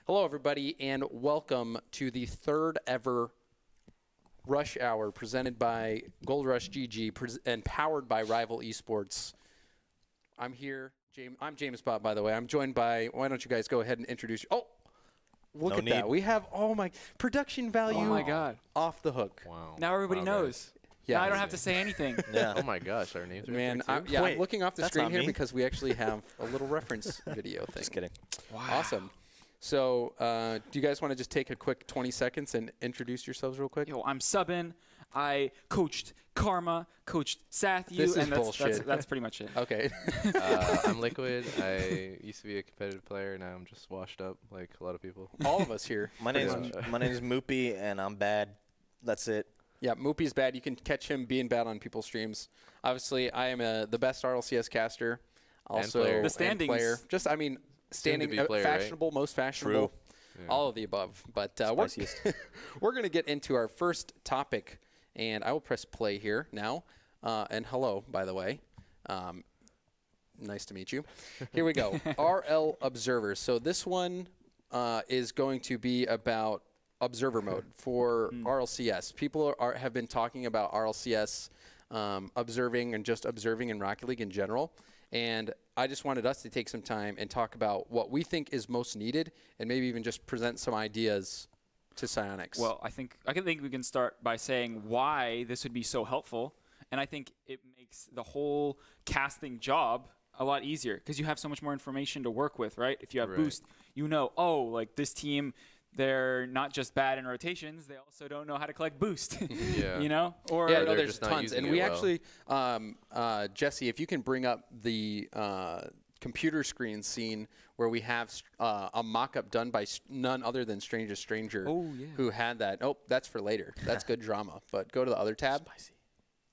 Hello, everybody, and welcome to the third ever Rush Hour presented by Gold Rush GG and powered by Rival Esports. I'm here. I'm James Bob, by the way. I'm joined by, why don't you guys go ahead and introduce Oh, look at that. We have, oh my, production value off the hook. Wow. Now everybody knows. Yeah, now I don't have to say anything. Yeah. Oh my gosh, our names are Man, I'm looking off the screen here because we actually have a little reference video thing. Just kidding. Wow. Awesome. So, do you guys want to just take a quick 20 seconds and introduce yourselves real quick? Yo, I'm subbing. I coached Karma, coached Sathu, This is and bullshit. that's pretty much it. Okay. I'm Liquid. I used to be a competitive player. Now I'm just washed up like a lot of people. All of us here. My name is Moopy, and I'm bad. That's it. Yeah, Moopy's bad. You can catch him being bad on people's streams. Obviously, I am the best RLCS caster. Also, player. The standings. And player. Just, I mean, standing player, fashionable, right? Most fashionable. True. Yeah. All of the above. But we're going to get into our first topic, and I will press play here now. And hello, by the way. Nice to meet you. Here we go. RL Observer. So this one is going to be about observer mode for RLCS. People have been talking about RLCS observing and just observing in Rocket League in general. And I just wanted us to take some time and talk about what we think is most needed and maybe even just present some ideas to Psyonix. Well, I think we can start by saying why this would be so helpful. And I think it makes the whole casting job a lot easier because you have so much more information to work with, right? If you have Boost, you know, oh, like this team, they're not just bad in rotations, they also don't know how to collect boost. Yeah. You know? Or yeah, no, there's tons. And we actually, Jesse, if you can bring up the computer screen scene where we have a mock-up done by none other than Strangest Stranger, who had that. Oh, that's for later. That's good drama. But go to the other tab. Spicy.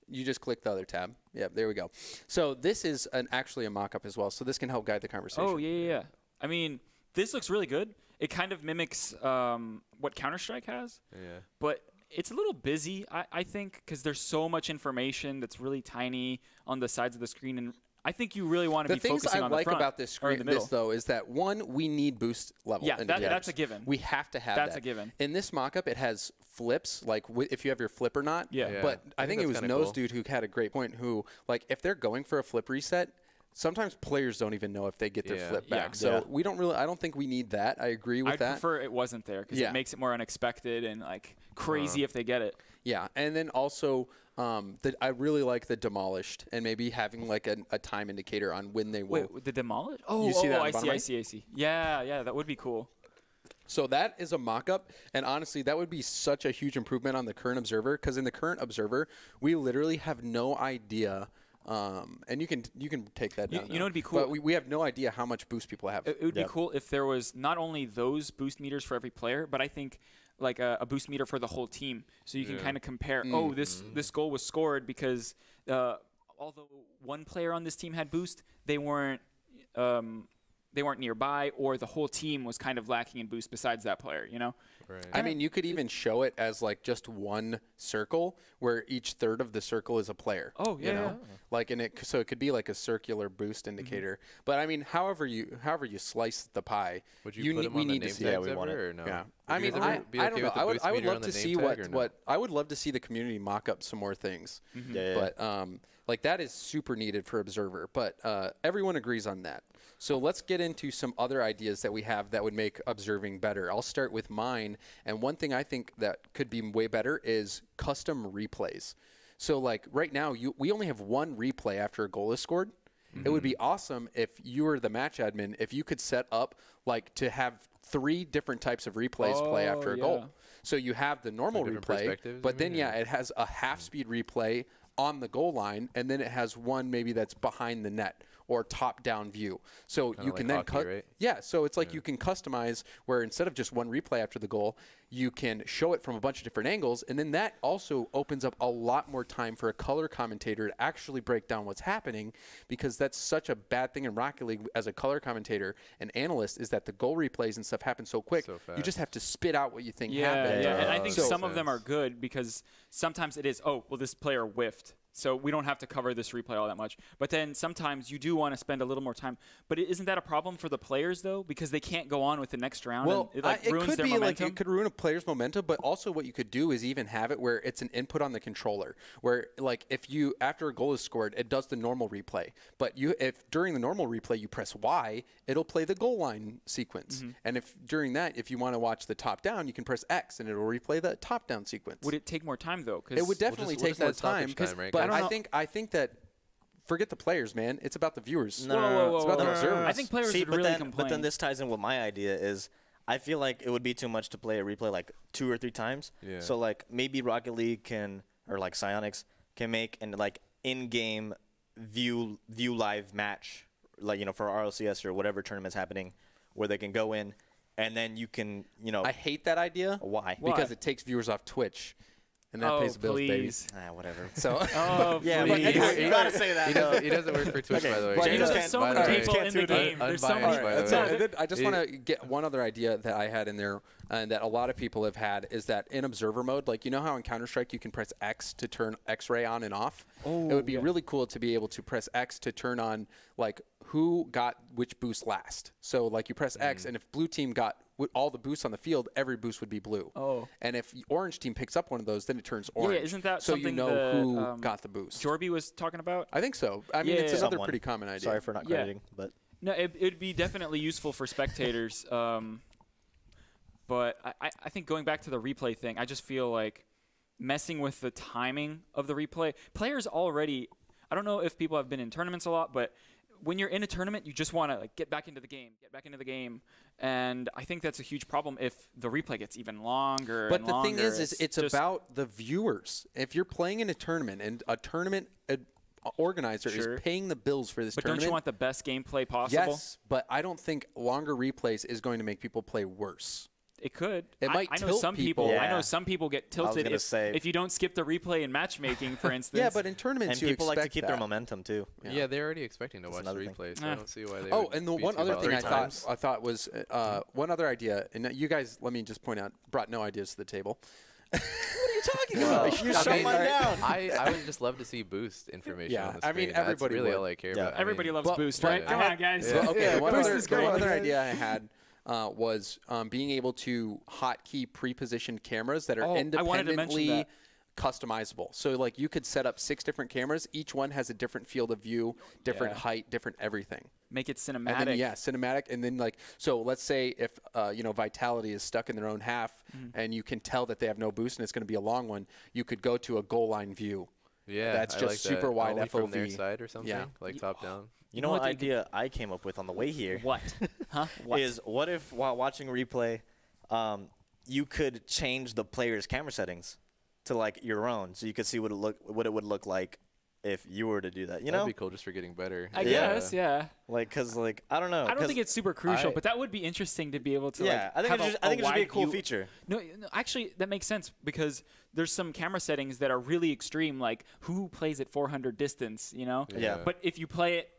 You just click the other tab. Yep, there we go. So this is actually a mock-up as well. So this can help guide the conversation. Oh, yeah. I mean, this looks really good. It kind of mimics what Counter-Strike has. Yeah. But it's a little busy, I think, because there's so much information that's really tiny on the sides of the screen. And I think you really want to be focusing on the front. The things I like about this screen, though, is that, one, we need boost level. Yeah, that's a given. We have to have that. That's a given. In this mock-up, it has flips, like if you have your flip or not. Yeah. But I think it was Nose Dude who had a great point, who, like, if they're going for a flip reset, sometimes players don't even know if they get their flip back. So we don't really – I don't think we need that. I agree with that. I prefer it wasn't there because it makes it more unexpected and, like, crazy if they get it. Yeah, and then also I really like the demolished and maybe having, like, a time indicator on when they will. Wait, the demolished? Oh, you see that I see. Yeah, that would be cool. So that is a mock-up, and honestly, that would be such a huge improvement on the current Observer because in the current Observer, we literally have no idea – and you can take that down. You know, it'd be cool. But we have no idea how much boost people have. It would be cool if there was not only those boost meters for every player, but I think like a boost meter for the whole team, so you can kind of compare. Oh, this goal was scored because although one player on this team had boost, they weren't nearby, or the whole team was kind of lacking in boost besides that player, you know? Right. I mean, you could even show it as like just one circle where each third of the circle is a player. Oh, yeah. You know? Like so it could be like a circular boost indicator. But I mean, however you slice the pie, would you put them on the name tags ever, or no? Yeah. I mean, I don't know. I would love to see I would love to see the community mock up some more things. But like that is super needed for Observer. But everyone agrees on that. So let's get into some other ideas that we have that would make observing better. I'll start with mine. And one thing I think that could be way better is custom replays. So like right now, we only have one replay after a goal is scored. It would be awesome if you were the match admin, if you could set up like to have 3 different types of replays play after a goal. So you have the normal replay, but then it has a half-speed replay on the goal line, and then it has one maybe that's behind the net or top-down view. So you can then cut. Right? Yeah, so it's like you can customize where instead of just one replay after the goal, you can show it from a bunch of different angles, and then that also opens up a lot more time for a color commentator to actually break down what's happening, because that's such a bad thing in Rocket League as a color commentator and analyst is that the goal replays and stuff happen so quick. You just have to spit out what you think happened. Yeah, and I think some of them are good because sometimes it is, oh, well, this player whiffed. so we don't have to cover this replay all that much. But then sometimes you do want to spend a little more time. But isn't that a problem for the players though, because they can't go on with the next round? Well, and it ruins could their be momentum? like it could ruin a player's momentum. But also, what you could do is even have it where it's an input on the controller, where like if you after a goal is scored, it does the normal replay. But if during the normal replay you press Y, it'll play the goal line sequence. And if during that, if you want to watch the top down, you can press X and it'll replay the top down sequence. Would it take more time though? It would definitely take more time. Right, but I think that forget the players, man. It's about the viewers. It's about the observers. I think players would really complain. But then this ties in with my idea is I feel like it would be too much to play a replay like 2 or 3 times. Yeah. So like maybe Rocket League can or like Psyonix can make an like in-game view live match, like for RLCS or whatever tournament's happening, where they can go in and then you can I hate that idea. Why? Because it takes viewers off Twitch. And that pays the bills, baby. Whatever. So, yeah, but anyway, you gotta say that. He doesn't work for Twitch, by the way. But there's so many people in the game. There's so many. I just want to get one other idea that I had in there, and that a lot of people have had, is that in observer mode, like how in Counter-Strike you can press X to turn X-ray on and off. It would be really cool to be able to press X to turn on like who got which boost last. So like you press X, and if blue team got all the boosts on the field, every boost would be blue. And if orange team picks up one of those, then it turns orange. Yeah, isn't that so something who got the boost? Jorby was talking about? I think so. I mean, it's another pretty common idea. Sorry for not crediting, but no, it'd be definitely useful for spectators. But I think going back to the replay thing, I just feel like messing with the timing of the replay. Players already, I don't know if people have been in tournaments a lot, but when you're in a tournament, you just want to like get back into the game, and I think that's a huge problem if the replay gets even longer. But the thing is it's about the viewers. If you're playing in a tournament and a tournament organizer is paying the bills for this tournament, don't you want the best gameplay possible? Yes, but I don't think longer replays is going to make people play worse. It could. It might I know tilt some people. I know some people get tilted if you don't skip the replay in matchmaking, for instance. Yeah, but in tournaments, and people like to keep their momentum too. Yeah, they're already expecting to watch the replay, so I don't see why they. And the one other thing I thought was one other idea, and you guys, let me just point out, brought no ideas to the table. What are you talking about? You shut mine down. I would just love to see boost information on the screen. I mean, everybody That's really all I care about. Everybody loves boost, right? Come on, guys. One Boost is great. other idea I had was being able to hotkey pre-positioned cameras that are independently customizable. So like you could set up 6 different cameras. Each one has a different field of view, different height, different everything. Make it cinematic. And then, cinematic. And then like, so let's say if, Vitality is stuck in their own half and you can tell that they have no boost and it's going to be a long one, you could go to a goal line view. Yeah, that's just like super wide FOV. From their side or something, like top down. You know what idea I came up with on the way here? What? What? Is what if while watching replay, you could change the player's camera settings to like your own, so you could see what it would look like if you were to do that. That'd be cool just for getting better. I guess, yeah. Like, cause like I don't know. I don't think it's super crucial, but that would be interesting to be able to. Yeah, I think it should be a cool feature. No, actually, that makes sense because there's some camera settings that are really extreme, like who plays at 400 distance, Yeah. But if you play it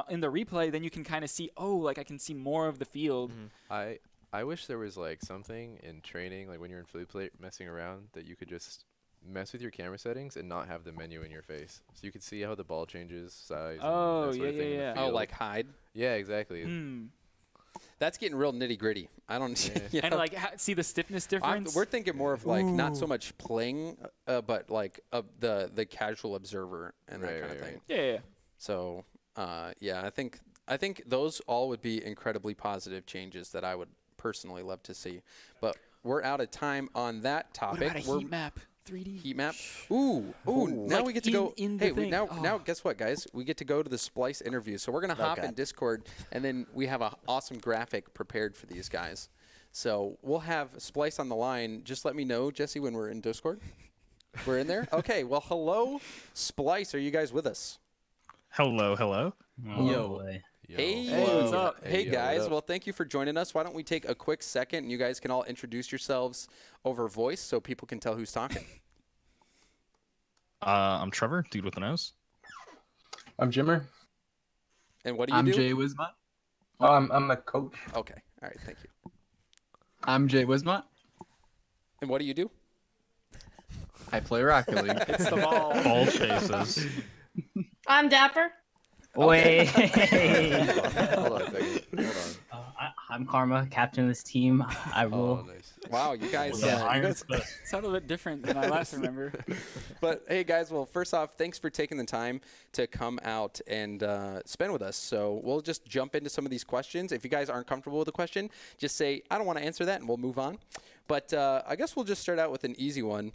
in the replay, then you can kind of see, I can see more of the field. I wish there was like something in training, like when you're in flip play messing around, that you could just mess with your camera settings and not have the menu in your face, so you could see how the ball changes size. Oh, and that sort of thing in the Oh, field. like hide. Yeah, exactly. That's getting real nitty gritty. I don't. And like see the stiffness difference. We're thinking more of like not so much playing, but like the casual observer and that kind of thing. Yeah. So I think those all would be incredibly positive changes that I would personally love to see. But we're out of time on that topic. What about a heat map? 3D heat map. Ooh. Now like we get to go. Now guess what, guys? We get to go to the Splice interview. So we're gonna hop in Discord, and then we have an awesome graphic prepared for these guys. So we'll have Splice on the line. Just let me know, Jesse, when we're in Discord. We're in there. Okay. Well, hello, Splice. Are you guys with us? Hello. Yo. Hey, what's up? Hey, guys. Well, thank you for joining us. Why don't we take a quick second, and you guys can all introduce yourselves over voice so people can tell who's talking. I'm Trevor, dude with the nose. I'm Jimmer. And what do you I'm do? Jay Wismont. Oh, I'm a coach. Okay. All right. Thank you. I'm Jay Wismont. And what do you do? I play Rocket League. It's the ball. Ball chases. I'm Dapper. Wait. Hold on a second. Hold on. I'm Karma, captain of this team. I rule. Oh, nice. Wow, you guys, Sounded a bit different than I last remember. But hey, guys, well, first off, thanks for taking the time to come out and spend with us. So we'll just jump into some of these questions. If you guys aren't comfortable with the question, just say, I don't want to answer that, and we'll move on. But I guess we'll just start out with an easy one.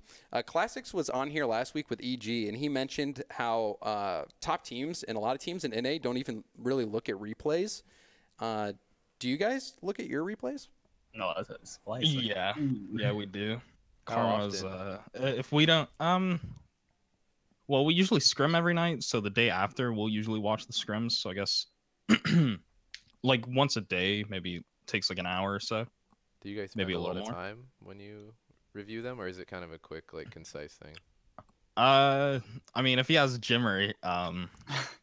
Classics was on here last week with EG, and he mentioned how top teams and a lot of teams in NA don't even really look at replays. Do you guys look at your replays? No, that's a Splice. Yeah, yeah, we do. How Karma's, often? if we don't, well, we usually scrim every night, so the day after we'll usually watch the scrims. So I guess like once a day, maybe takes like an hour or so. Do you guys spend Maybe a a lot little of more. time when you review them, or is it kind of a quick, like, concise thing? I mean, if he has Jimmer,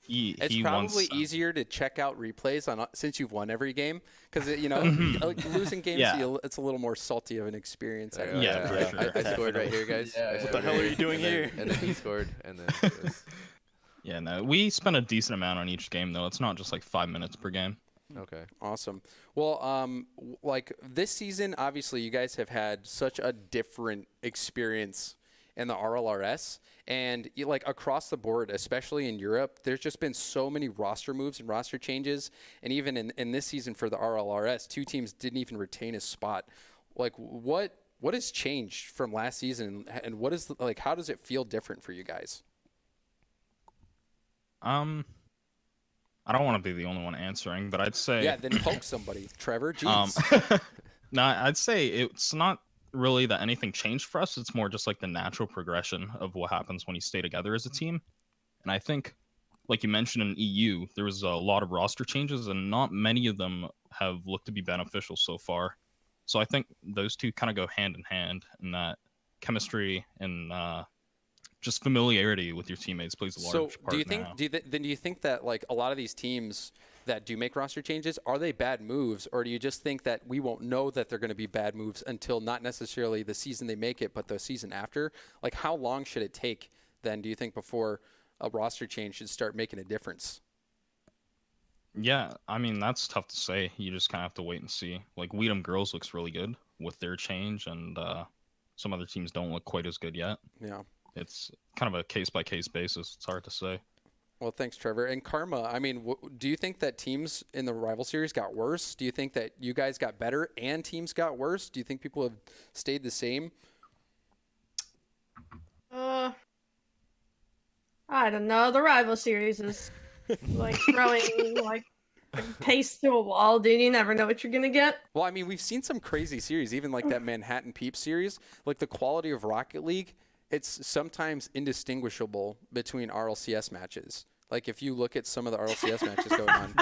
It's he probably wants, easier to check out replays on since you've won every game, because like losing games, Yeah. it's a little more salty of an experience. I Yeah, guess. Yeah, for sure. I scored right here, guys. Yeah, I what scored the hell right are you doing and then- here? And then he scored, and then it was, Yeah, no, we spend a decent amount on each game though. It's not just like 5 minutes per game. okay. Awesome. Well, like this season, obviously, you guys have had such a different experience in the RLRS, and like across the board, especially in Europe, there's just been so many roster moves and roster changes. And even in this season for the RLRS, 2 teams didn't even retain a spot. Like, what has changed from last season, and what is like, how does it feel different for you guys? I don't want to be the only one answering, but I'd say Yeah, then poke somebody, Trevor. Jeez. no, I'd say it's not really that anything changed for us. It's more just like the natural progression of what happens when you stay together as a team. And I think, like you mentioned in EU, there was a lot of roster changes, and not many of them have looked to be beneficial so far. So I think those two kind of go hand in hand, in that chemistry and just familiarity with your teammates plays a large part do you think now. do you think that like a lot of these teams that do make roster changes, are they bad moves, or do you just think that we won't know that they're going to be bad moves until not necessarily the season they make it, but the season after? Like, how long should it take then, do you think, before a roster change should start making a difference? Yeah, I mean, that's tough to say. You just kind of have to wait and see. Like, Weedham Girls looks really good with their change, and some other teams don't look quite as good yet. Yeah. It's kind of a case-by-case basis. It's hard to say. Well, thanks, Trevor. And Karma, I mean, do you think that teams in the rival series got worse? Do you think that you guys got better and teams got worse? Do you think people have stayed the same? I don't know. The rival series is like throwing like paste to a wall, dude. You never know what you're gonna get. Well, I mean, we've seen some crazy series, even like that Manhattan Peep series. Like the quality of Rocket League, it's sometimes indistinguishable between RLCS matches. Like if you look at some of the RLCS matches going on,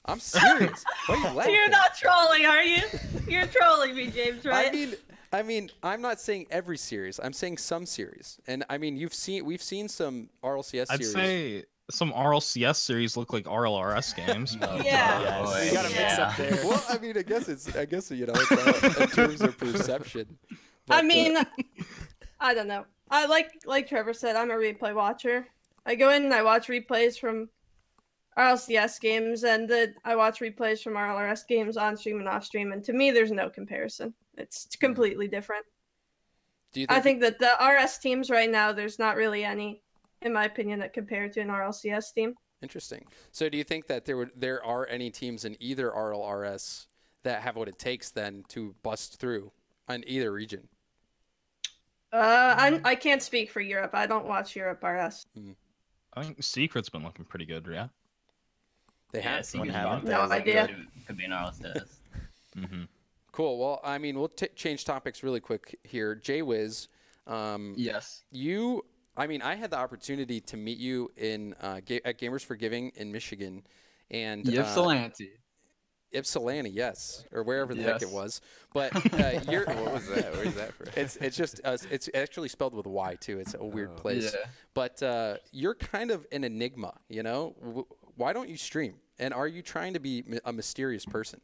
I'm serious. Why are you laughing? You're not trolling, are you? You're trolling me, James, right? I mean, I'm not saying every series. I'm saying some series. And I mean, we've seen some RLCS I'd series. say some RLCS series look like RLRS games. Yeah. You got a mix up there. Well, I mean, I guess you know, it's in terms of perception. But, I mean, I don't know. I like Trevor said, I'm a replay watcher. I go in and I watch replays from RLCS games, and I watch replays from RLRS games on stream and off stream, and to me, there's no comparison. It's completely different. I think that the RS teams right now, there's not really any, in my opinion, that compare to an RLCS team. Interesting. So do you think that there are any teams in either RLRS that have what it takes then to bust through on either region? I can't speak for Europe. I don't watch Europe RS. I think Secret's been looking pretty good, yeah. They have. No idea. Could be an RLCS. Cool. Well, I mean, we'll change topics really quick here. Jaywiz, Yes. I mean, I had the opportunity to meet you at Gamers for Giving in Michigan, and Ypsilanti. Ypsilanti, yes, or wherever the heck it was. But you're What was that? Where's that from? it's just it's actually spelled with a Y too. It's a weird place. Yeah. But you're kind of an enigma, you know. Why don't you stream? And are you trying to be a mysterious person?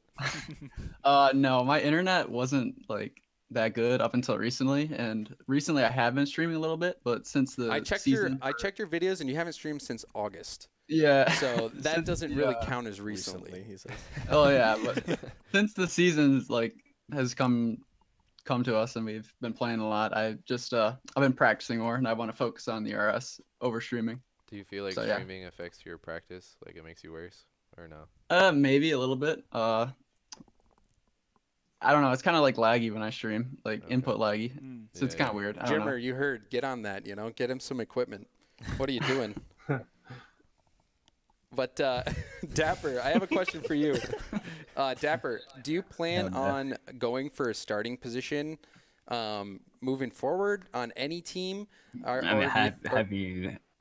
No, my internet wasn't like that good up until recently, and recently I have been streaming a little bit, but since the I checked your videos and you haven't streamed since August. Yeah. So that doesn't really count as recently. He says. Oh yeah, but since the season has come to us and we've been playing a lot, I've been practicing more, and I want to focus on the RS over streaming. Do you feel like streaming affects your practice? Like it makes you worse, or no? Maybe a little bit. I don't know. It's kind of like laggy when I stream, like input laggy. So it's kind of weird. Jimmer, you heard. Get on that. Get him some equipment. What are you doing? But Dapper, I have a question for you. Dapper, do you plan on going for a starting position moving forward on any team?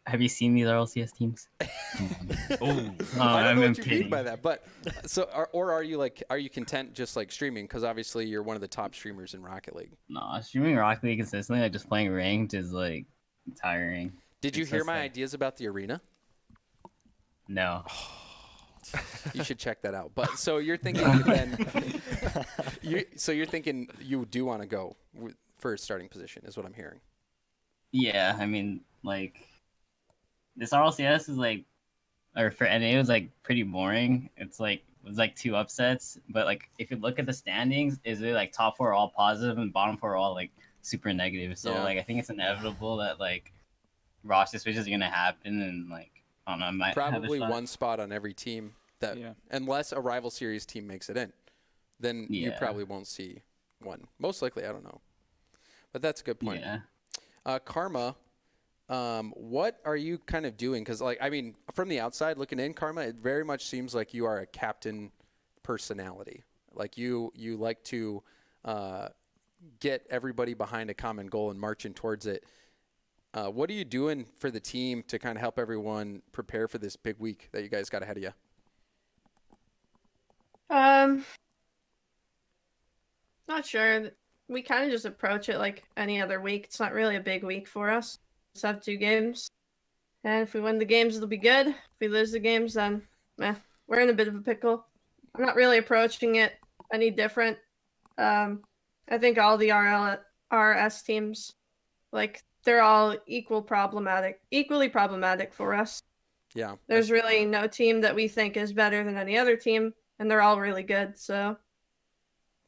Have you seen these RLCS teams? I don't know what you mean by that, but or are you content just like streaming? Because obviously you're one of the top streamers in Rocket League. No, streaming Rocket League consistently, like just playing ranked, is like tiring. Did you hear my ideas about the arena? No. You should check that out. But so you're thinking you're thinking you do want to go for a starting position, is what I'm hearing. Yeah, I mean, like, this RLCS is like, for NA it was like pretty boring. It was like 2 upsets, but like if you look at the standings, is it like top 4 are all positive and bottom 4 are all like super negative. So like I think it's inevitable that like roster switches are gonna happen, and like I don't know, I might probably one spot on every team that unless a rival series team makes it in, then you probably won't see one. Most likely, I don't know, but that's a good point. Yeah. Karma, what are you kind of doing? Because like I mean, from the outside looking in, Karma, it very much seems like you are a captain personality. Like you like to get everybody behind a common goal and marching towards it. What are you doing for the team to kind of help everyone prepare for this big week that you guys got ahead of you? Not sure. We kind of just approach it like any other week. It's not really a big week for us. Just have 2 games. And if we win the games, it'll be good. If we lose the games, then we're in a bit of a pickle. I'm not really approaching it any different. I think all the RS teams, like, they're all equally problematic for us. Yeah. There's really no team that we think is better than any other team, and they're all really good. So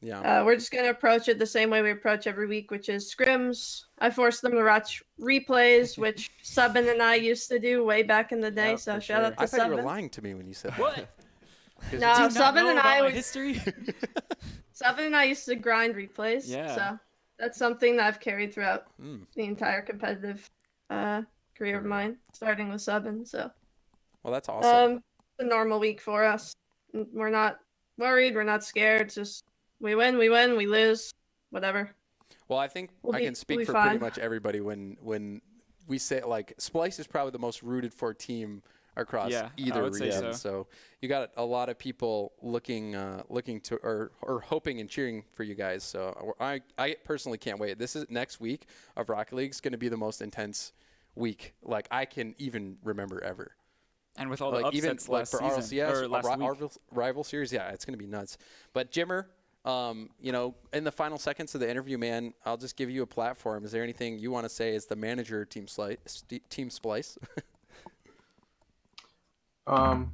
yeah, we're just gonna approach it the same way we approach every week, which is scrims. I forced them to watch replays, which Subin and I used to do way back in the day. So shout out to Subin. I thought you were lying to me when you said what? That. No, Subin and I history. Subin and I used to grind replays. Yeah. So that's something that I've carried throughout the entire competitive career of mine, starting with Subin. So. Well, that's awesome. It's a normal week for us. We're not worried. We're not scared. It's just we win, we lose, whatever. Well, I think I can speak for pretty much everybody when we say like Splice is probably the most rooted for team across either region. So you got a lot of people looking to or hoping and cheering for you guys. So I personally can't wait. This is next week of Rocket League is going to be the most intense week like I can even remember ever. And with all the upsets even last for season, RLCS, our rival series, it's going to be nuts. But Jimmer, in the final seconds of the interview, man, I'll just give you a platform. Is there anything you want to say as the manager of Team Splice? Not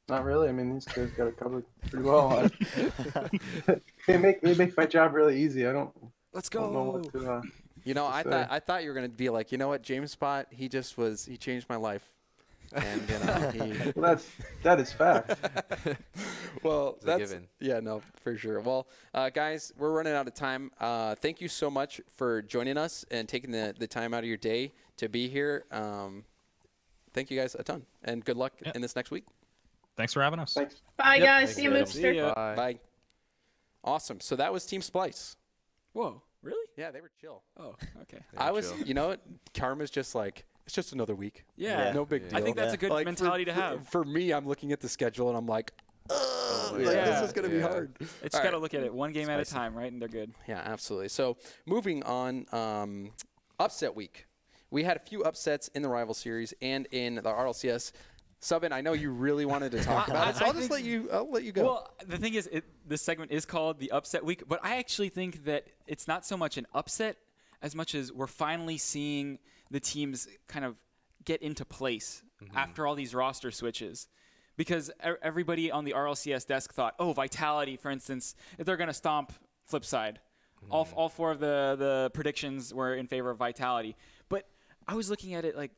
really. I mean, these guys got it covered pretty well. They make my job really easy. I don't. Let's go. Don't know what to, I thought you were going to be like, you know what, James Spot, he changed my life. And well, that is fact. Well, that's for sure. Well, guys, we're running out of time. Thank you so much for joining us and taking the time out of your day to be here. Thank you guys a ton, and good luck in this next week. Thanks for having us. Thanks. Bye, guys. See you, Moopster. Bye. Awesome. So that was Team Splice. Whoa, really? Yeah, they were chill. Oh, okay. I was, Karma's just like, it's just another week. Yeah. No big deal. I think that's a good mentality to have. For me, I'm looking at the schedule and I'm like, this is going to be hard. It's got to look at it one game at a time, right? And they're good. Yeah, absolutely. So moving on, upset week. We had a few upsets in the rival series and in the RLCS. Subin, I know you really wanted to talk about it, so I'll let you go. Well, the thing is, this segment is called the upset week, but I actually think that it's not so much an upset as much as we're finally seeing the teams kind of get into place after all these roster switches. Because everybody on the RLCS desk thought, oh, Vitality, for instance, if they're going to stomp Flipside. All four of the predictions were in favor of Vitality. But I was looking at it like,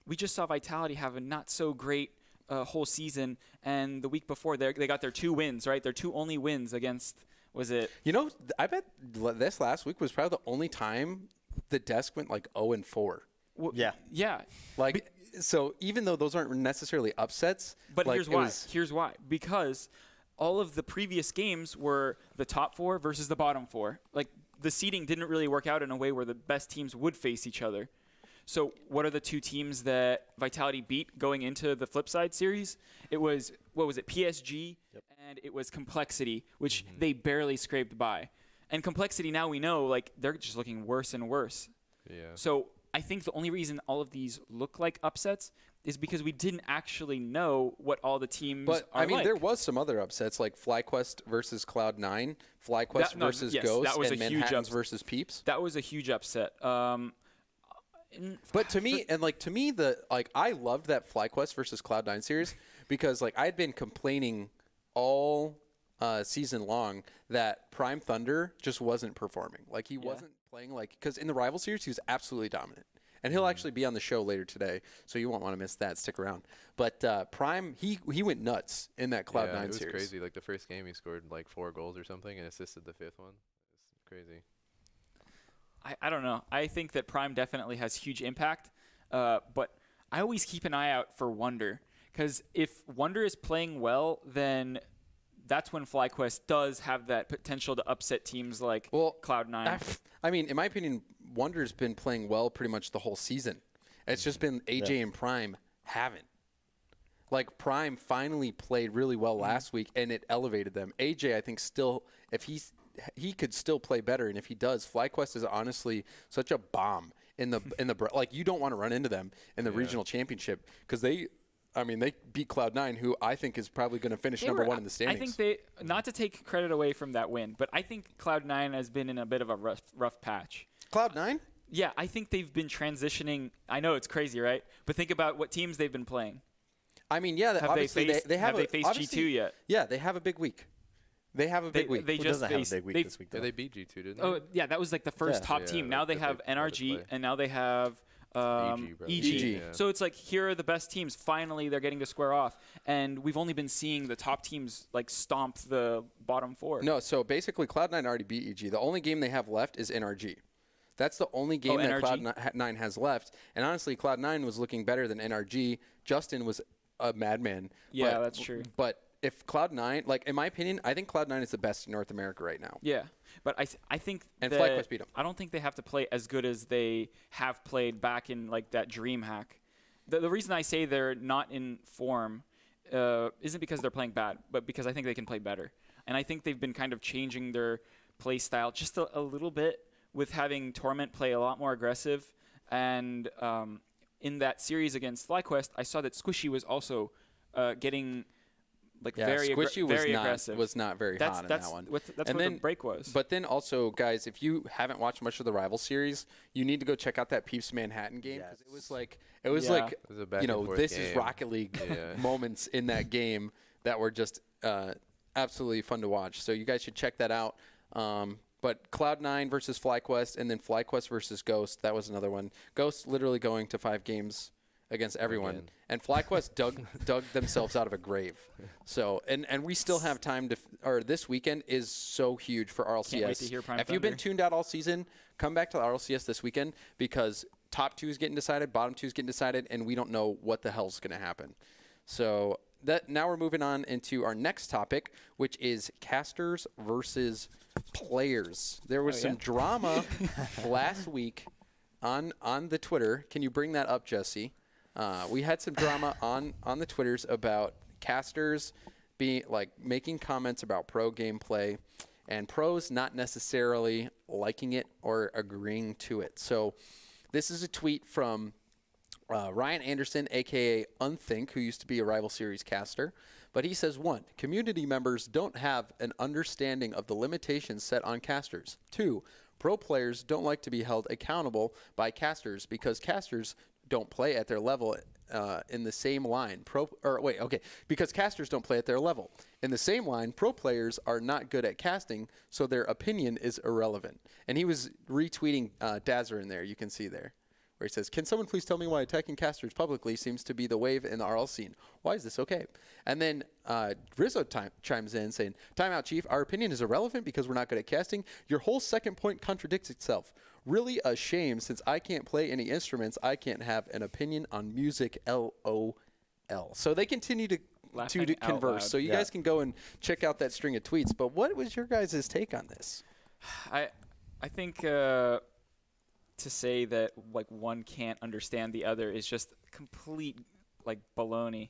we just saw Vitality have a not so great whole season, and the week before they got their 2 wins, right? Their 2 only wins against, was it? You know, I bet this last week was probably the only time the desk went like 0-4. Well, yeah. Like, so even though those aren't necessarily upsets, but like, here's why. Here's why. Because all of the previous games were the top 4 versus the bottom 4. Like, the seeding didn't really work out in a way where the best teams would face each other. So what are the 2 teams that Vitality beat going into the Flipside series? It was, what was it, PSG, and it was Complexity, which they barely scraped by. And Complexity, now we know, like, they're just looking worse and worse. Yeah. So I think the only reason all of these look like upsets is because we didn't actually know what all the teams are I mean, like. there was some other upsets, like FlyQuest versus Cloud9, FlyQuest versus Ghost, and Manhattans versus Peeps. That was a huge upset. But to me, I loved that FlyQuest versus Cloud9 series because, like, I had been complaining all season long that Prime Thunder just wasn't performing. Like, he wasn't playing because in the rival series, he was absolutely dominant. And he'll actually be on the show later today, so you won't want to miss that. Stick around. But Prime, he went nuts in that Cloud9 series. It was crazy. Like, the first game, he scored like 4 goals or something and assisted the 5th one. It's crazy. I don't know. I think that Prime definitely has huge impact, but I always keep an eye out for Wonder, because if Wonder is playing well, then that's when FlyQuest does have that potential to upset teams like Cloud9. I mean, in my opinion, Wonder's been playing well pretty much the whole season. It's just been AJ and Prime haven't. Like, Prime finally played really well last week, and it elevated them. AJ, I think, still, if he could still play better, and if he does, FlyQuest is honestly such a bomb in the like, you don't want to run into them in the regional championship because they beat Cloud9, who I think is probably going to finish number 1 in the standings. I think not to take credit away from that win, but I think Cloud9 has been in a bit of a rough patch. Cloud9? Yeah, I think they've been transitioning. I know it's crazy, right? But think about what teams they've been playing. I mean, yeah, have they faced G2 yet? Yeah, they have a big week. They have a big week. Who doesn't have a big week this week, though? Yeah, they beat G2, didn't they? Oh, yeah, that was like the first top team. Now they have NRG, and now they have EG. Yeah. So it's like, here are the best teams. Finally, they're getting to square off. And we've only been seeing the top teams like stomp the bottom 4. No, so basically Cloud9 already beat EG. The only game they have left is NRG. That's the only game that Cloud9 has left. And honestly, Cloud9 was looking better than NRG. Justin was a madman. Yeah, that's true. But if Cloud9, like, in my opinion, I think Cloud9 is the best in North America right now. Yeah, but I think and FlyQuest beat them. I don't think they have to play as good as they have played back in like that DreamHack. The reason I say they're not in form isn't because they're playing bad, but because I think they can play better. And I think they've been kind of changing their play style just a little bit with having Torment play a lot more aggressive. And in that series against FlyQuest, I saw that Squishy was also getting very aggressive. Was not very hot in that one. That's what the break was. But then also, guys, if you haven't watched much of the rival series, you need to go check out that Peeps Manhattan game because it was like this is Rocket League moments in that game that were just absolutely fun to watch. So you guys should check that out. But Cloud9 versus FlyQuest, and then FlyQuest versus Ghost, that was another one. Ghost literally going to 5 games against everyone. And FlyQuest dug themselves out of a grave. So, and we still have time to, this weekend is so huge for RLCS. Can't wait to hear Prime If you've been tuned out all season, come back to the RLCS this weekend because top 2 is getting decided, bottom 2 is getting decided, and we don't know what the hell's going to happen. So now we're moving on into our next topic, which is casters versus players. There was some drama last week on the Twitter. Can you bring that up, Jesse? We had some drama on the Twitters about casters making comments about pro gameplay and pros not necessarily liking it or agreeing to it. So this is a tweet from Ryan Anderson, a.k.a. Unthink, who used to be a Rival Series caster. But he says, 1, community members don't have an understanding of the limitations set on casters. 2, pro players don't like to be held accountable by casters because casters don't play at their level in the same line. Because casters don't play at their level. In the same line, pro players are not good at casting, so their opinion is irrelevant. And he was retweeting Dazzer in there, you can see there, where he says, can someone please tell me why attacking casters publicly seems to be the wave in the RL scene? Why is this okay? And then Rizzo chimes in saying, timeout, Chief. Our opinion is irrelevant because we're not good at casting. Your whole second point contradicts itself. Really a shame since I can't play any instruments. I can't have an opinion on music, LOL. So they continue to converse. So you guys can go and check out that string of tweets. But what was your guys' take on this? I think... to say that like one can't understand the other is just complete like baloney.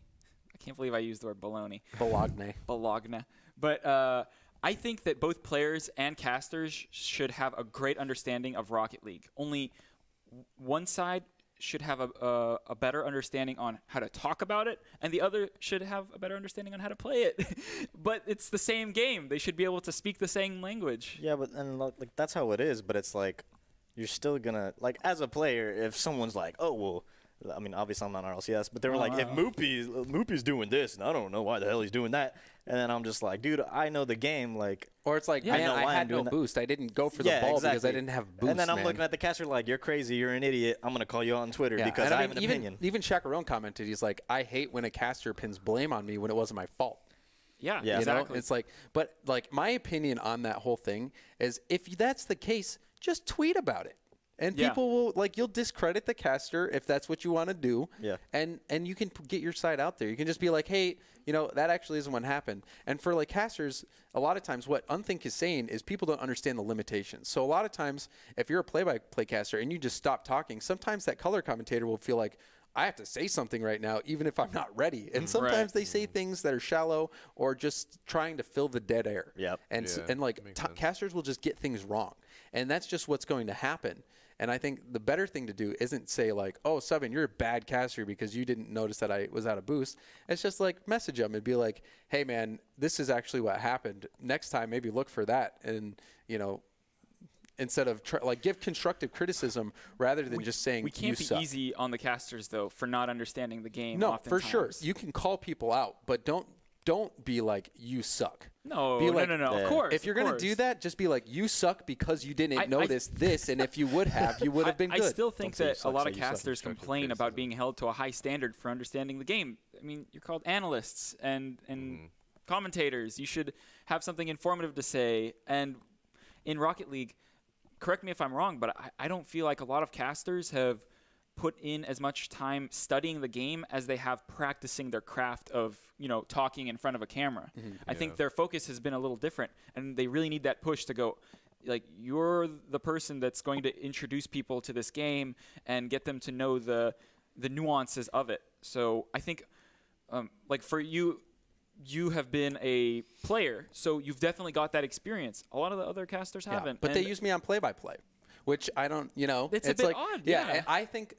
I can't believe I used the word baloney. Bologna. But I think that both players and casters should have a great understanding of Rocket League. Only one side should have a better understanding on how to talk about it, and the other should have a better understanding on how to play it. But it's the same game. They should be able to speak the same language. Yeah, but and like that's how it is. But it's like, you're still gonna, like, as a player, if someone's like, oh, well, I mean, obviously I'm not on RLCS, but they were like, if Moopy's doing this, and I don't know why the hell he's doing that, and then I'm just like, dude, I know the game, like. Or it's like, man, I had no boost. I didn't go for the ball because I didn't have boost, and then I'm looking at the caster like, you're crazy, you're an idiot, I'm going to call you on Twitter because I have an opinion. Even Chacarone commented, he's like, I hate when a caster pins blame on me when it wasn't my fault. Yeah, exactly. Know? It's like, but like my opinion on that whole thing is if that's the case, just tweet about it. And people will, like, you'll discredit the caster if that's what you want to do. Yeah. And you can get your side out there. You can just be like, hey, you know, that actually isn't what happened. And for, like, casters, a lot of times what Unthink is saying is people don't understand the limitations. So a lot of times if you're a play-by-play caster and you just stop talking, sometimes that color commentator will feel like, I have to say something right now, even if I'm not ready. And sometimes they say things that are shallow or just trying to fill the dead air. Yep. And like, casters will just get things wrong. And that's just what's going to happen. And I think the better thing to do isn't say like, oh, Subin, you're a bad caster because you didn't notice that I was out of boost. It's just like message them and be like, hey, man, this is actually what happened. Next time, maybe look for that. And, you know, instead of give constructive criticism rather than just saying we can't be easy on the casters, though, for not understanding the game. No, for sure. You can call people out, but don't be like, you suck. No, like, no. Of course. If you're going to do that, just be like, you suck because you didn't notice this, and if you would have, you would have been good. I still think that a lot of casters complain about being held to a high standard for understanding the game. I mean, you're called analysts and commentators. You should have something informative to say. And in Rocket League, correct me if I'm wrong, but I don't feel like a lot of casters have put in as much time studying the game as they have practicing their craft of, you know, talking in front of a camera. I think their focus has been a little different, and they really need that push to go, like, you're the person that's going to introduce people to this game and get them to know the nuances of it. So I think, like, for you have been a player, so you've definitely got that experience. A lot of the other casters haven't. But they use me on play-by-play. Which I don't, you know, it's a bit like, odd. Yeah, I think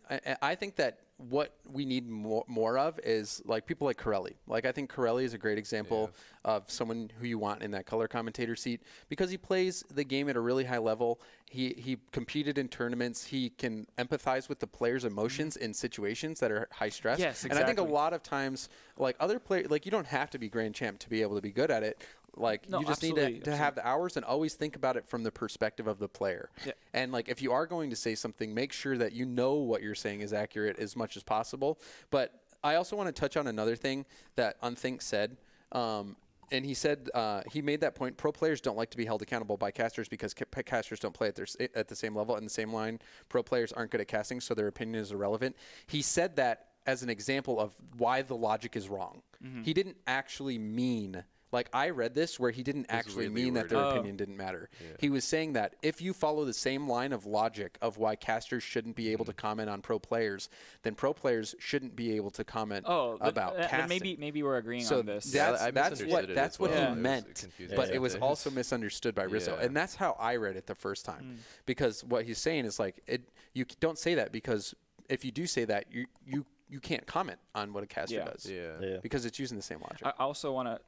that what we need more of is like people like Corelli. Like I think Corelli is a great example of someone who you want in that color commentator seat because he plays the game at a really high level. He competed in tournaments. He can empathize with the players' emotions in situations that are high stress. Yes, exactly. And I think a lot of times, like other players, like you don't have to be grand champ to be able to be good at it. Like you just need to have the hours and always think about it from the perspective of the player. Yeah. And like if you are going to say something, make sure that you know what you're saying is accurate as much as possible. But I also want to touch on another thing that Unthink said. And he said he made that point. Pro players don't like to be held accountable by casters because casters don't play at the same level in the same line. Pro players aren't good at casting, so their opinion is irrelevant. He said that as an example of why the logic is wrong. He didn't actually mean. Like, I read this where he didn't actually mean that their opinion didn't matter. Yeah. He was saying that if you follow the same line of logic of why casters shouldn't be able to comment on pro players, then pro players shouldn't be able to comment about casting. Maybe we're agreeing on this. That's what he meant, but it was also misunderstood by Rizzo. And that's how I read it the first time. Because what he's saying is, like, you don't say that because if you do say that, you can't comment on what a caster does. Yeah. Because it's using the same logic. I also want to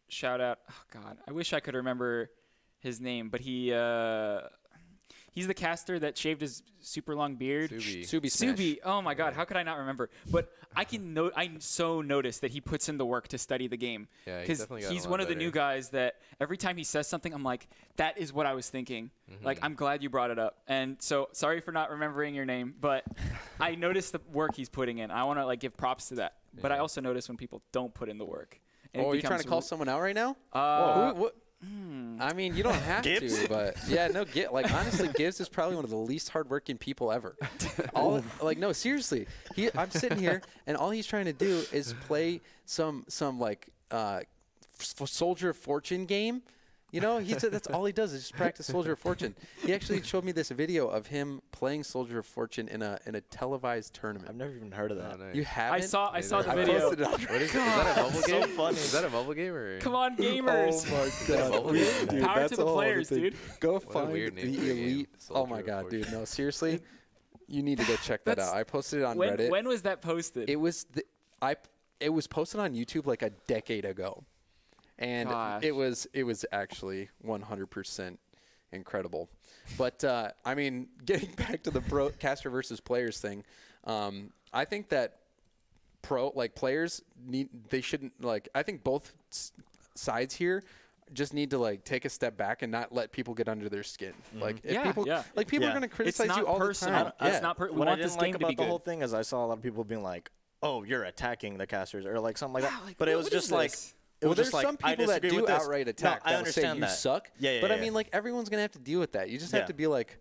shout out. Oh God, I wish I could remember his name, but he's the caster that shaved his super long beard. Subi. Oh my God, how could I not remember? But I so notice that he puts in the work to study the game. Yeah, because he's one of the new guys that every time he says something, I'm like, that is what I was thinking. Like, I'm glad you brought it up. And so sorry for not remembering your name, but I noticed the work he's putting in. I want to like give props to that. But I also notice when people don't put in the work. Oh, you're trying to call someone out right now? I mean, you don't have to, but like honestly, Gibbs is probably one of the least hardworking people ever. No, seriously, I'm sitting here and all he's trying to do is play some like Soldier of Fortune game. You know, that's all he does is just practice Soldier of Fortune. He actually showed me this video of him playing Soldier of Fortune in a televised tournament. I've never even heard of that. Oh, nice. You haven't? I saw the video. What is that a mobile game? So funny. Is that a mobile game or? Come on, gamers! Oh my God, dude, power to the players, dude. Go find the elite. Oh my God, dude! No, seriously, you need to go check that out. I posted it on Reddit. When was that posted? It was it was posted on YouTube like a decade ago. And it was actually 100% incredible. But, I mean, getting back to the caster versus players thing, I think that players I think both sides here just need to like take a step back and not let people get under their skin. Like if people are going to criticize you all the time. It's not personal. What I didn't like about the whole thing is I saw a lot of people being like, "Oh, you're attacking the casters," or like something like that. Like, but it was just like. There's some people that do outright attack. I understand that. You suck. Yeah. But I mean, like everyone's gonna have to deal with that. You just have to be like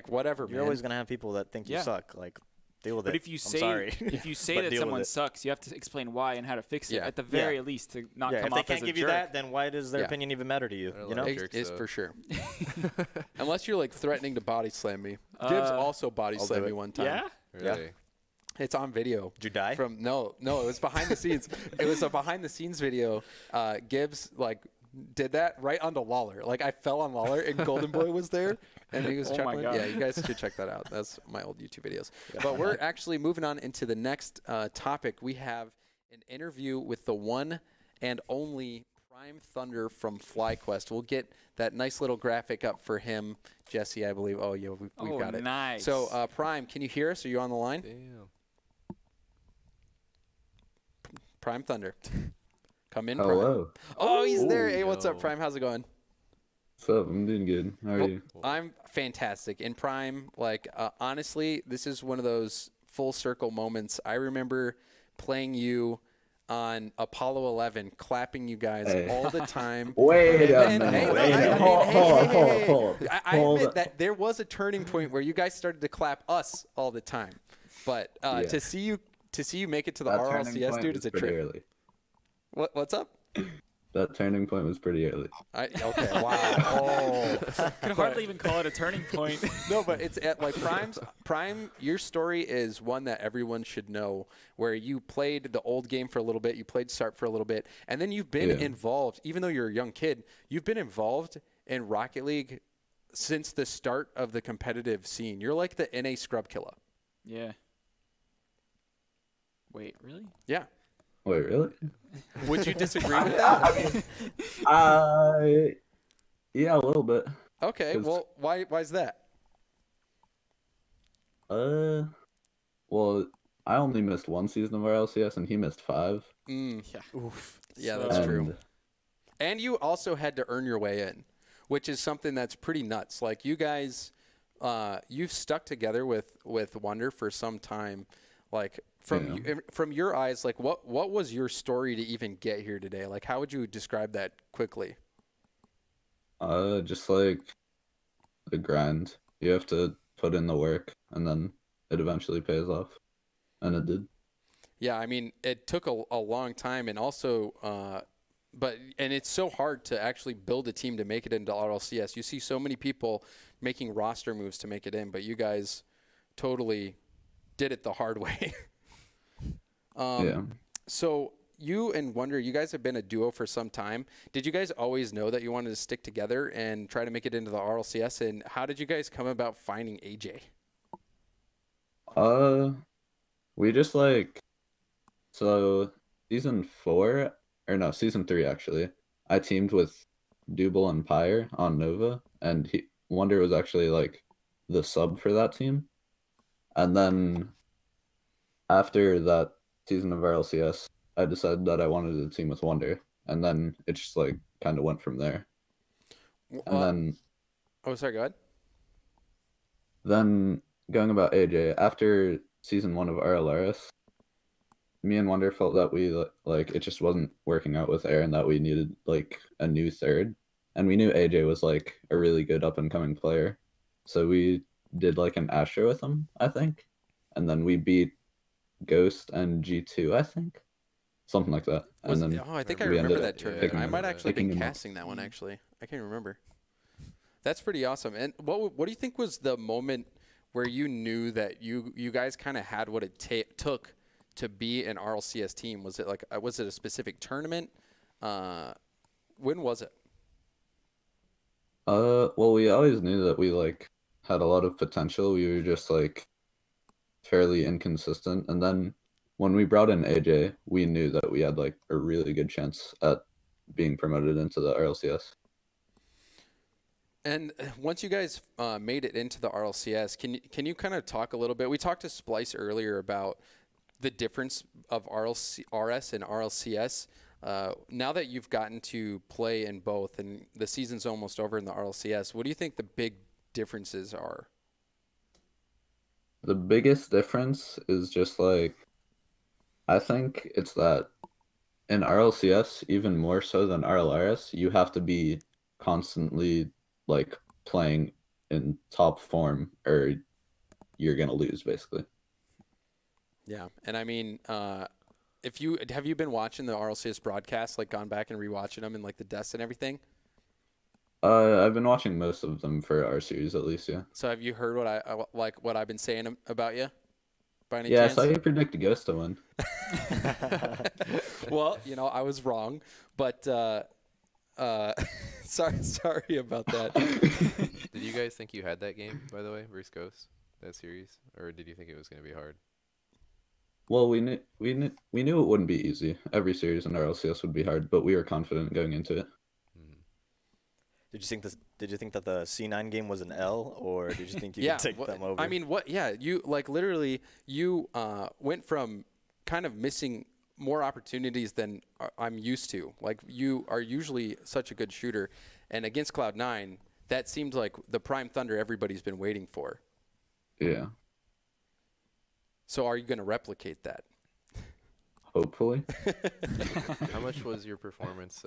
whatever. You're always gonna have people that think you suck. Like deal with it. But if you say that someone sucks, you have to explain why and how to fix it at the very least to not come off as a jerk. If they can't give you that, then why does their opinion even matter to you? You know, it's for sure. Unless you're like threatening to body slam me. Gibbs also body slammed me one time. Yeah. Really? It's on video. Did you die? No, it was behind the scenes. It was a behind the scenes video. Gibbs did that right onto Lawler. Like I fell on Lawler and Golden Boy was there and he was chuckling. Yeah, you guys should check that out. That's my old YouTube videos. But we're actually moving on into the next topic. We have an interview with the one and only Prime Thunder from FlyQuest. We'll get that nice little graphic up for him, Jesse, I believe. Oh yeah, we've got it. Nice. So Prime, can you hear us? Are you on the line? Damn. Prime Thunder. Come in, Hello. Prime. Oh, he's there. Hey, what's up, Prime? How's it going? What's up? I'm doing good. How are you? I'm fantastic. In Prime, honestly, this is one of those full circle moments. I remember playing you on Apollo 11, clapping you guys all the time. Wait a minute. Hold on. I admit that there was a turning point where you guys started to clap us all the time. But to see you make it to the RLCS, dude, is a trip. Early. What's up? That turning point was pretty early. Okay, wow. Could hardly even call it a turning point. No, but it's like Prime. Your story is one that everyone should know. Where you played the old game for a little bit, you played SARP for a little bit, and then you've been involved. Even though you're a young kid, you've been involved in Rocket League since the start of the competitive scene. You're like the NA scrub killer. Yeah. Wait, really? Yeah. Wait, really? Would you disagree with that? Yeah, a little bit. Okay, well, why is that? Well, I only missed one season of RLCS, and he missed 5. Yeah. Oof. Yeah, that's true. And you also had to earn your way in, which is something that's pretty nuts. Like, you guys, you've stuck together with Wonder for some time. Like, from your eyes, like what was your story to even get here today? Like, how would you describe that quickly? Just like the grind. You have to put in the work, and then it eventually pays off, and it did. Yeah, I mean, it took a long time, and also, and it's so hard to actually build a team to make it into RLCS. You see so many people making roster moves to make it in, but you guys totally did it the hard way. So you and Wonder, you guys have been a duo for some time. Did you guys always know that you wanted to stick together and try to make it into the RLCS? And how did you guys come about finding AJ? We just like, so season 4, or no, season 3 actually, I teamed with Double and Pyre on Nova, and Wonder was actually like the sub for that team. And then after that season of RLCS, I decided that I wanted to team with Wonder, and then it just like kind of went from there. And then, oh, sorry, go ahead. Then going about AJ, after season 1 of RLRS, me and Wonder felt that we like it just wasn't working out with Aaron, that we needed like a new third, and we knew AJ was like a really good up and coming player, so we did like an Astro with him, I think, and then we beat Ghost and G2, I think, something like that. And then I think I remember that tournament. I might actually have been casting that one actually. I can't remember. That's pretty awesome. And what do you think was the moment where you knew that you guys kind of had what it took to be an RLCS team? Was it like was it a specific tournament? When was it? Well, we always knew that we like had a lot of potential. We were just like fairly inconsistent, and then when we brought in AJ, we knew that we had like a really good chance at being promoted into the RLCS. And once you guys made it into the RLCS, can you kind of talk a little bit? We talked to Splice earlier about the difference of RS and RLCS. Now that you've gotten to play in both, and the season's almost over in the RLCS, what do you think the big differences are? The biggest difference is just like, I think it's that in RLCS, even more so than RLRS, you have to be constantly like playing in top form or you're gonna lose basically. Yeah, and I mean, have you been watching the RLCS broadcast, like gone back and rewatching them and like the deaths and everything? I've been watching most of them for our series at least, yeah. So have you heard what I've been saying about you? By any chance? I saw you predict Ghost to win. Well, I was wrong, but sorry about that. Did you guys think you had that game, by the way, versus Ghost, that series, or did you think it was going to be hard? Well, we knew it wouldn't be easy. Every series in RLCS would be hard, but we were confident going into it. Did you think that the C9 game was an L, or did you think you could take them over? I mean, what? Yeah, you like literally you went from kind of missing more opportunities than I'm used to. Like, you are usually such a good shooter, and against Cloud9, that seemed like the prime thunder everybody's been waiting for. Yeah. So are you going to replicate that? Hopefully. How much was your performance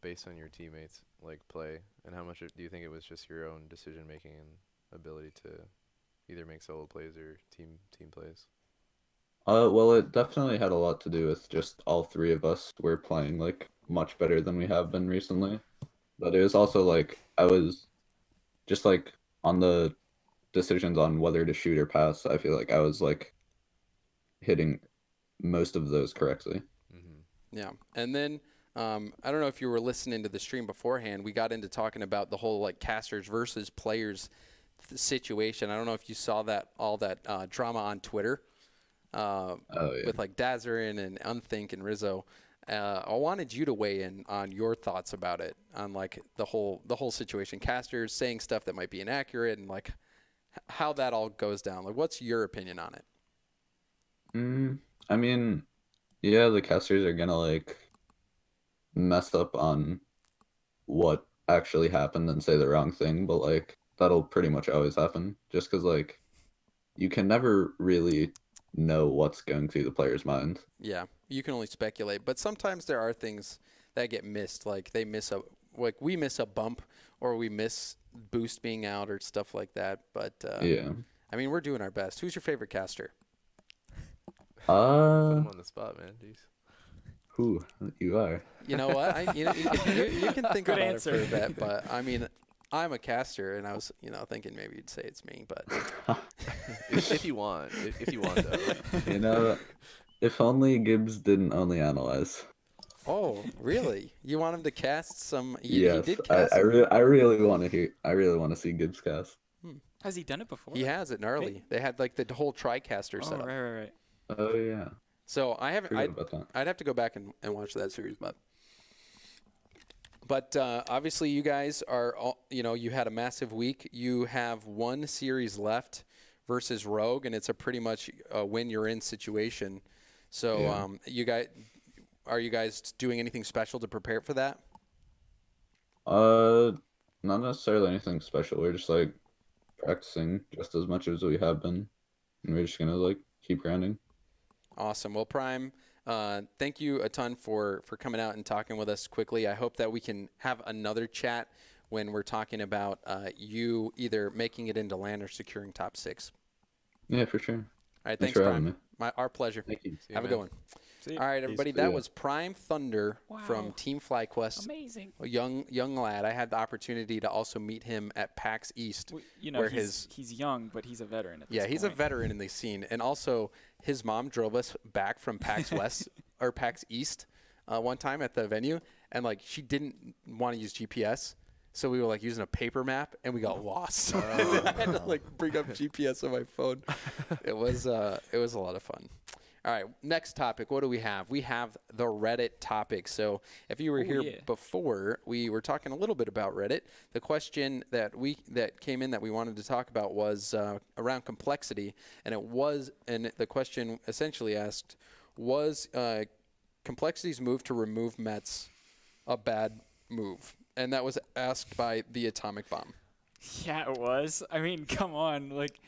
based on your teammates' play, and how much do you think it was just your own decision making and ability to either make solo plays or team plays? Well, it definitely had a lot to do with just all three of us were playing much better than we have been recently. But it was also I was just on the decisions on whether to shoot or pass. I feel like I was hitting most of those correctly. Mm-hmm. Yeah, and then I don't know if you were listening to the stream beforehand. We got into talking about the whole casters versus players situation. I don't know if you saw all that drama on Twitter. With Dazarin and Unthink and Rizzo. I wanted you to weigh in on your thoughts about it, on the whole situation. Casters saying stuff that might be inaccurate, and how that all goes down. What's your opinion on it? I mean, yeah, the casters are gonna mess up on what actually happened and say the wrong thing, but that'll pretty much always happen. Just because you can never really know what's going through the player's mind. Yeah, you can only speculate, but sometimes there are things that get missed. They miss we miss a bump, or we miss boost being out, or stuff like that. But yeah, I mean, we're doing our best. Who's your favorite caster? Put him on the spot, man. Jeez. Who you are? You know what? you can think about it for a bit, but I mean, I'm a caster, and I was, thinking maybe you'd say it's me, but if you want, though. If only Gibbs didn't only analyze. Oh, really? You want him to cast some? Yes, he did cast I really want to hear. I really want to see Gibbs cast. Has he done it before? He has it gnarly. They had the whole TriCaster setup. Right. Oh yeah. So I haven't. Forgot about that. I'd have to go back and watch that series, but obviously you guys are all, you had a massive week. You have one series left versus Rogue, and it's a pretty much a win you're in situation. So are you guys doing anything special to prepare for that? Not necessarily anything special. We're just like practicing just as much as we have been, and we're just gonna like keep grinding. Awesome. Well, Prime, thank you a ton for coming out and talking with us quickly. I hope that we can have another chat when we're talking about you either making it into LAN or securing top 6. Yeah, for sure. All right, thanks thanks, for having Prime. me. Our pleasure. Thank you. Have a good one. All right, everybody. That was Prime Thunder from Team FlyQuest. Amazing. A young lad. I had the opportunity to also meet him at PAX East. Well, where he's young, but he's a veteran at this point. He's a veteran in the scene. And also, his mom drove us back from PAX West or PAX East one time at the venue. And, like, she didn't want to use GPS. So we were, like, using a paper map, and we got lost. I had to, like, bring up GPS on my phone. It was a lot of fun. All right, next topic. What do we have? We have the Reddit topic. So if you were here before, we were talking a little bit about Reddit. The question that came in that we wanted to talk about was around complexity, and the question essentially asked, was Complexity's move to remove Mets a bad move? And that was asked by the Atomic Bomb. Yeah, it was. I mean, come on. Like,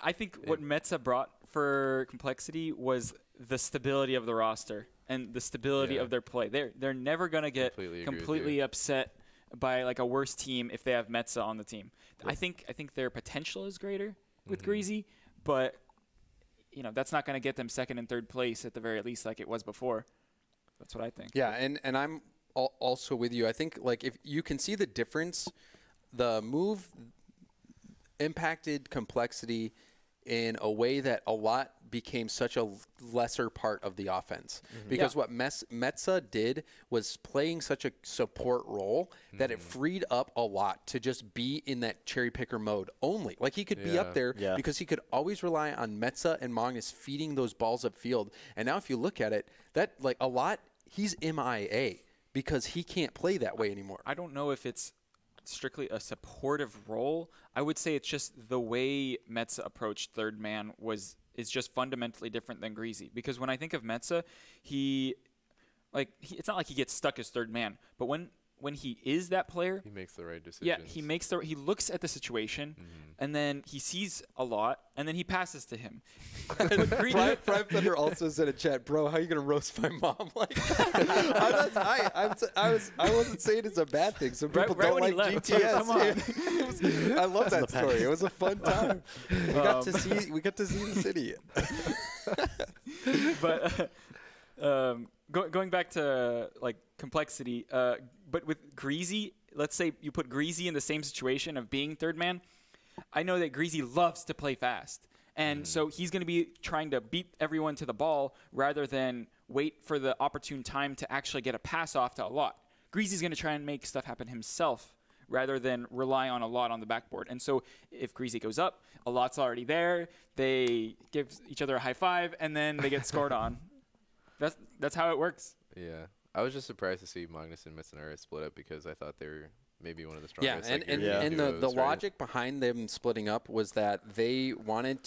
I think what Metza brought for Complexity was the stability of the roster and the stability of their play. They're never going to get completely upset by like a worse team if they have Metza on the team. Yep. I think their potential is greater with Greasy, but that's not going to get them second and third place at the very least like it was before. That's what I think. Yeah, and I'm also with you. I think like if you can see the difference, the move impacted Complexity in a way that a lot became such a lesser part of the offense. Because what Metza did was playing such a support role that it freed up a lot to just be in that cherry picker mode only. Like he could be up there because he could always rely on Metza and Magnus feeding those balls upfield. And now if you look at it, that like a lot, he's MIA because he can't play that way anymore. I don't know if it's strictly a supportive role. I would say it's just the way Metza approached third man is just fundamentally different than Greasy. Because when I think of Metza, it's not like he gets stuck as third man, but when he is that player, he makes the right decisions. Yeah, he looks at the situation, and then he sees a lot, and then he passes to him. Prime Thunder also said in chat, bro, how are you gonna roast my mom like that? I wasn't saying it's a bad thing. Some people don't like GTS. Come on. I love that story. It was a fun time. We got to see the city. But going back to like Complexity, but with Greasy, let's say you put Greasy in the same situation of being third man. I know that Greasy loves to play fast. And so he's going to be trying to beat everyone to the ball rather than wait for the opportune time to actually get a pass off to a lot. Greasy's going to try and make stuff happen himself rather than rely on a lot on the backboard. And so if Greasy goes up, a lot's already there. They give each other a high five, and then they get scored on. That's how it works. Yeah. I was just surprised to see Magnus and Mitsunara split up because I thought they were maybe one of the strongest. Yeah, and the logic behind them splitting up was that they wanted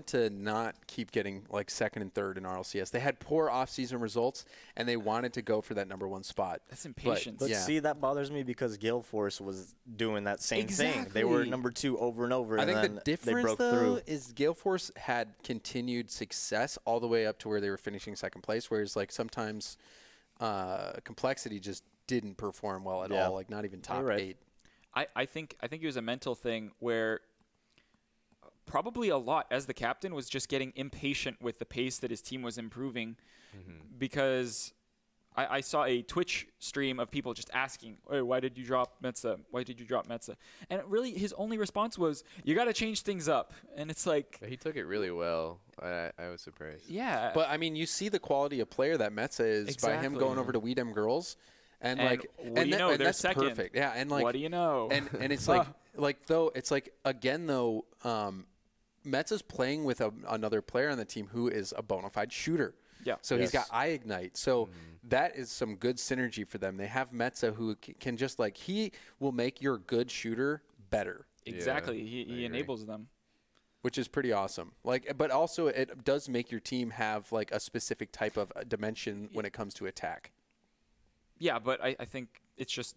to not keep getting like second and third in RLCS. They had poor off-season results, and they wanted to go for that number one spot. That's impatience. But see, that bothers me because Gale Force was doing that same thing. They were number 2 over and over, I think then the difference, they broke though, through. is Gale Force had continued success all the way up to where they were finishing second place, whereas like sometimes Complexity just didn't perform well at all, like not even top 8. I think it was a mental thing where probably a lot as the captain was just getting impatient with the pace that his team was improving because I saw a Twitch stream of people just asking, hey, why did you drop Metza? Why did you drop Metza? And really his only response was, you got to change things up. And it's like... He took it really well. I was surprised. Yeah. But, I mean, you see the quality of player that Metza is by him going over to We Dem Girls. And like, what do you know? They're that's second. Perfect. Yeah, and like, what do you know? And it's like, though, it's like again though, Metza's playing with another player on the team who is a bona fide shooter. Yeah. So he's got eye ignite. So that is some good synergy for them. They have Metza who can just like, he will make your good shooter better. Exactly. He enables them. Which is pretty awesome. Like, but also it does make your team have like a specific type of dimension when it comes to attack. Yeah, but I think it's just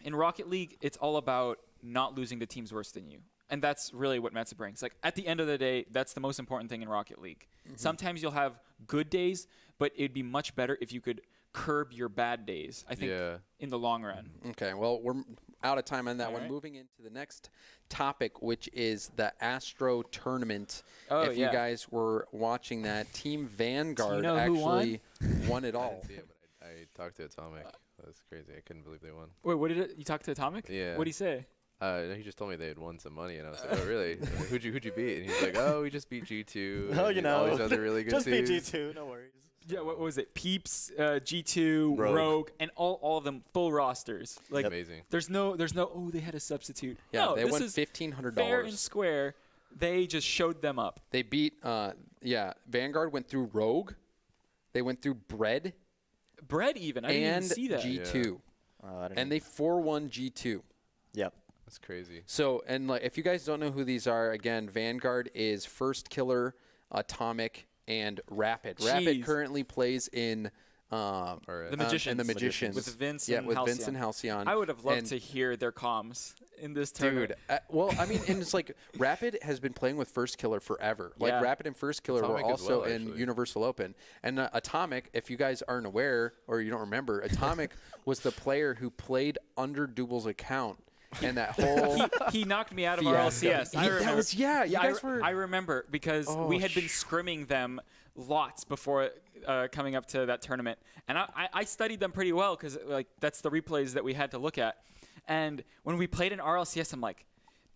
in Rocket League, it's all about not losing to teams worse than you. And that's really what Metza brings. Like, at the end of the day, that's the most important thing in Rocket League. Sometimes you'll have good days, but it'd be much better if you could curb your bad days, I think, in the long run. Okay, well, we're out of time on that one. Moving into the next topic, which is the Astro Tournament. If you guys were watching that, Team Vanguard actually won it all. I didn't see it, but I talked to Atomic. That's crazy. I couldn't believe they won. Wait, what did you talk to Atomic? Yeah. What did he say? He just told me they had won some money, and I was like, "Oh, really? Who'd you beat?" And he's like, "Oh, we just beat G2. Oh, you know, all these other really good just teams." beat G2. No worries. Yeah, what was it? Peeps, G2, Rogue, and all of them full rosters. Like, amazing. There's no. Oh, they had a substitute. Yeah, no, they won $1,500. Fair and square. They just showed them up. They beat. Vanguard went through Rogue. They went through Bread. Even. I didn't even see that. G2. Yeah. And they 4-1 G2. Yep. That's crazy. So, and like, if you guys don't know who these are, again, Vanguard is First Killer, Atomic, and Rapid. Jeez. Rapid currently plays in the Magicians. in the Magicians. With Vince and Halcyon. Vince and Halcyon. I would have loved to hear their comms in this tournament. Dude, well, I mean, and it's like Rapid has been playing with First Killer forever. Like Rapid and First Killer Atomic were also in actually. Universal Open. And Atomic, if you guys aren't aware or you don't remember, Atomic was the player who played under Double's account. And that whole he knocked me out of RLCS. I remember. I remember because we had been scrimming them lots before coming up to that tournament, and I studied them pretty well because like that's the replays that we had to look at. And when we played in RLCS, I'm like,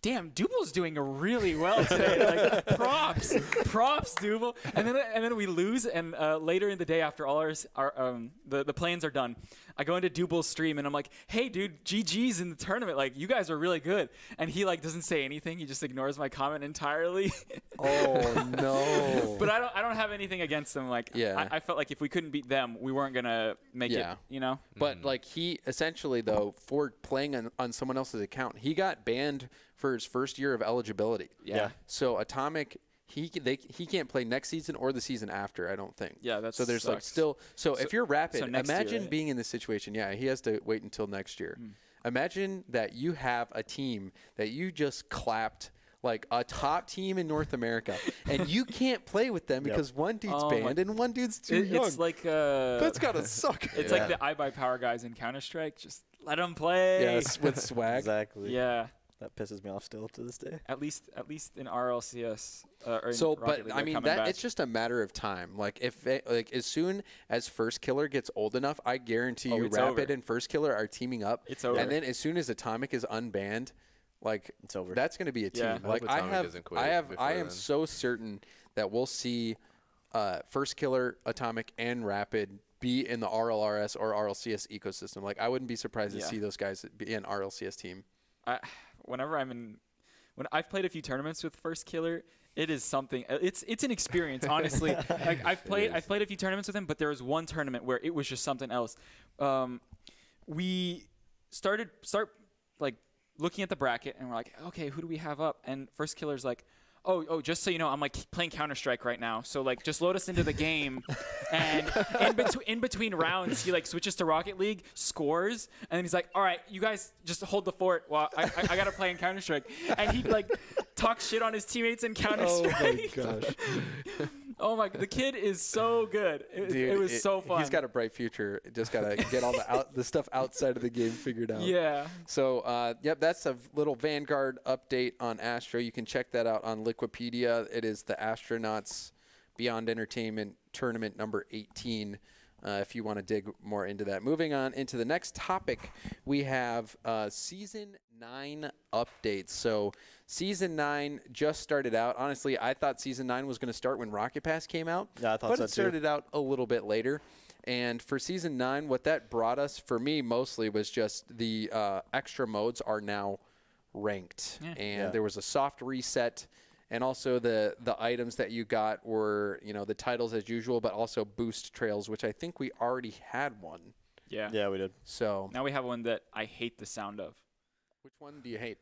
damn, Double's doing really well today. Like, props, Double. And then we lose, and later in the day, after all the plans are done, I go into Double's stream, and I'm like, hey, dude, GG's in the tournament. Like, you guys are really good. And he like doesn't say anything. He just ignores my comment entirely. Oh no! But I don't have anything against them. Like, I felt like if we couldn't beat them, we weren't gonna make it. You know. But like he essentially though for playing on someone else's account, he got banned for his first year of eligibility. Yeah. So Atomic, he can't play next season or the season after, I don't think. Yeah, that's so there's sucks. like still. So if you're Rapid, imagine year, right? being in this situation. Yeah, he has to wait until next year. Imagine that you have a team that you just clapped like a top team in North America, and you can't play with them because one dude's banned and one dude's too young. It's like that's gotta suck. It's like the I Buy Power guys in Counter-Strike. Just let them play. Yes, with swag. Exactly. Yeah. That pisses me off still to this day. At least in RLCS. But I mean that it's just a matter of time. Like if as soon as First Killer gets old enough, I guarantee you Rapid and First Killer are teaming up. It's over. And then as soon as Atomic is unbanned, like it's over. That's going to be a team. Like I am so certain that we'll see First Killer, Atomic, and Rapid be in the RLRS or RLCS ecosystem. Like I wouldn't be surprised to see those guys be an RLCS team. When I've played a few tournaments with First Killer, it is something. It's an experience, honestly. Like I've played a few tournaments with him, but there was one tournament where it was just something else. We start like looking at the bracket, and we're like, okay, who do we have up? And First Killer's like, oh, just so you know, I'm like playing Counter-Strike right now. So like just load us into the game. And in between rounds, he like switches to Rocket League, scores, and then he's like, all right, you guys just hold the fort while I got to play in Counter-Strike. And he like talks shit on his teammates in Counter-Strike. Oh my gosh. Oh my! The kid is so good. It was so fun. He's got a bright future. Just gotta get all the stuff outside of the game figured out. Yeah. So, that's a little Vanguard update on Astro. You can check that out on Liquipedia. It is the Astronauts Beyond Entertainment Tournament number 18. If you want to dig more into that. Moving on into the next topic, we have Season 9 updates. So Season 9 just started out. Honestly, I thought Season 9 was going to start when Rocket Pass came out. Yeah, I thought so too. But it started out a little bit later. And for Season 9, what that brought us, for me mostly, was just the extra modes are now ranked. Yeah. And there was a soft reset. and also the items that you got were, you know, the titles as usual, but also boost trails, which I think we already had one. Yeah. Yeah, we did. So now we have one that I hate the sound of. which one do you hate?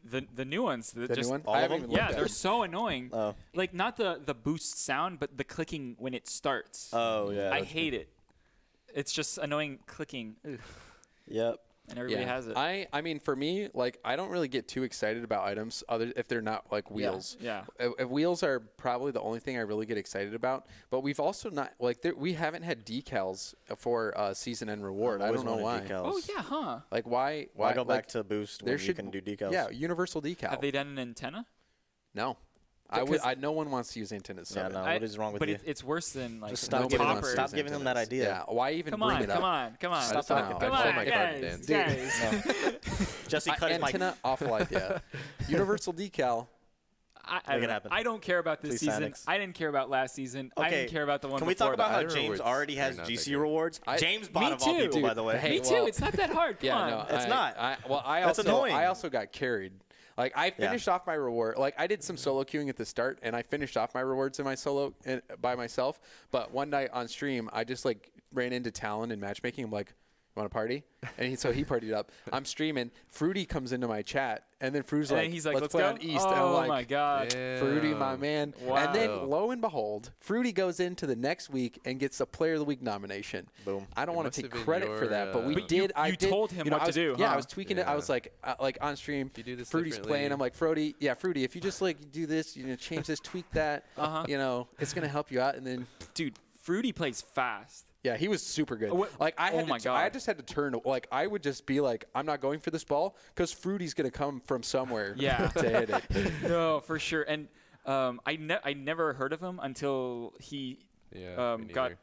The new ones. The new one? All of them? Yeah, they're so annoying. Oh. Like not the boost sound, but the clicking when it starts. Oh yeah. I hate it. It's just annoying clicking. Ugh. Yep. And everybody has it. I mean, for me, like, I don't really get too excited about items other if they're not like wheels. Yeah. Wheels are probably the only thing I really get excited about. But we've also not like we haven't had decals for season end reward. I don't know why. Decals. Oh yeah, huh? Like why go like, back to boost when there you can do decals? Yeah, universal decal. Have they done an antenna? No. No one wants to use antennas. Yeah, no. What is wrong with you? But it's worse than like Just Stop giving them that idea. Yeah. Why even Come bring on, it up? come on. Stop talking. Come on, guys. Jesse, cut his mic. Antenna, awful idea. Universal decal. I don't care about this season. Sonics. I didn't care about last season. I didn't care about the one Can we before talk about that. how James already has GC rewards? James bought of all too. people, by the way. Me too. It's not that hard. Come on. No, It's not. That's annoying. I also got carried. Like I finished off my reward. Like I did some solo queuing at the start, and I finished off my rewards in my solo by myself. But one night on stream, I just like ran into Talon in matchmaking. I'm like, "You want to party?" And so he partied up. I'm streaming. Fruity comes into my chat, and then Fruity's like, he's like, let's play go. on East. Oh and I'm like, my god, Fruity, my man. Wow. And then lo and behold, Fruity goes into the next week and gets a Player of the Week nomination. Boom. I don't want to take credit for that, but we But did. You told him what to do. Yeah, huh? I was tweaking it. I was like on stream. You do this Fruity's playing. I'm like, Fruity, if you just like do this, change this, tweak that, it's gonna help you out. And then, dude, Fruity plays fast. yeah, he was super good. What? Like I Oh my God. I just had to turn. Like I would just be like, I'm not going for this ball because Fruity's gonna come from somewhere. Yeah. to hit it. No, for sure. And I never heard of him until he got.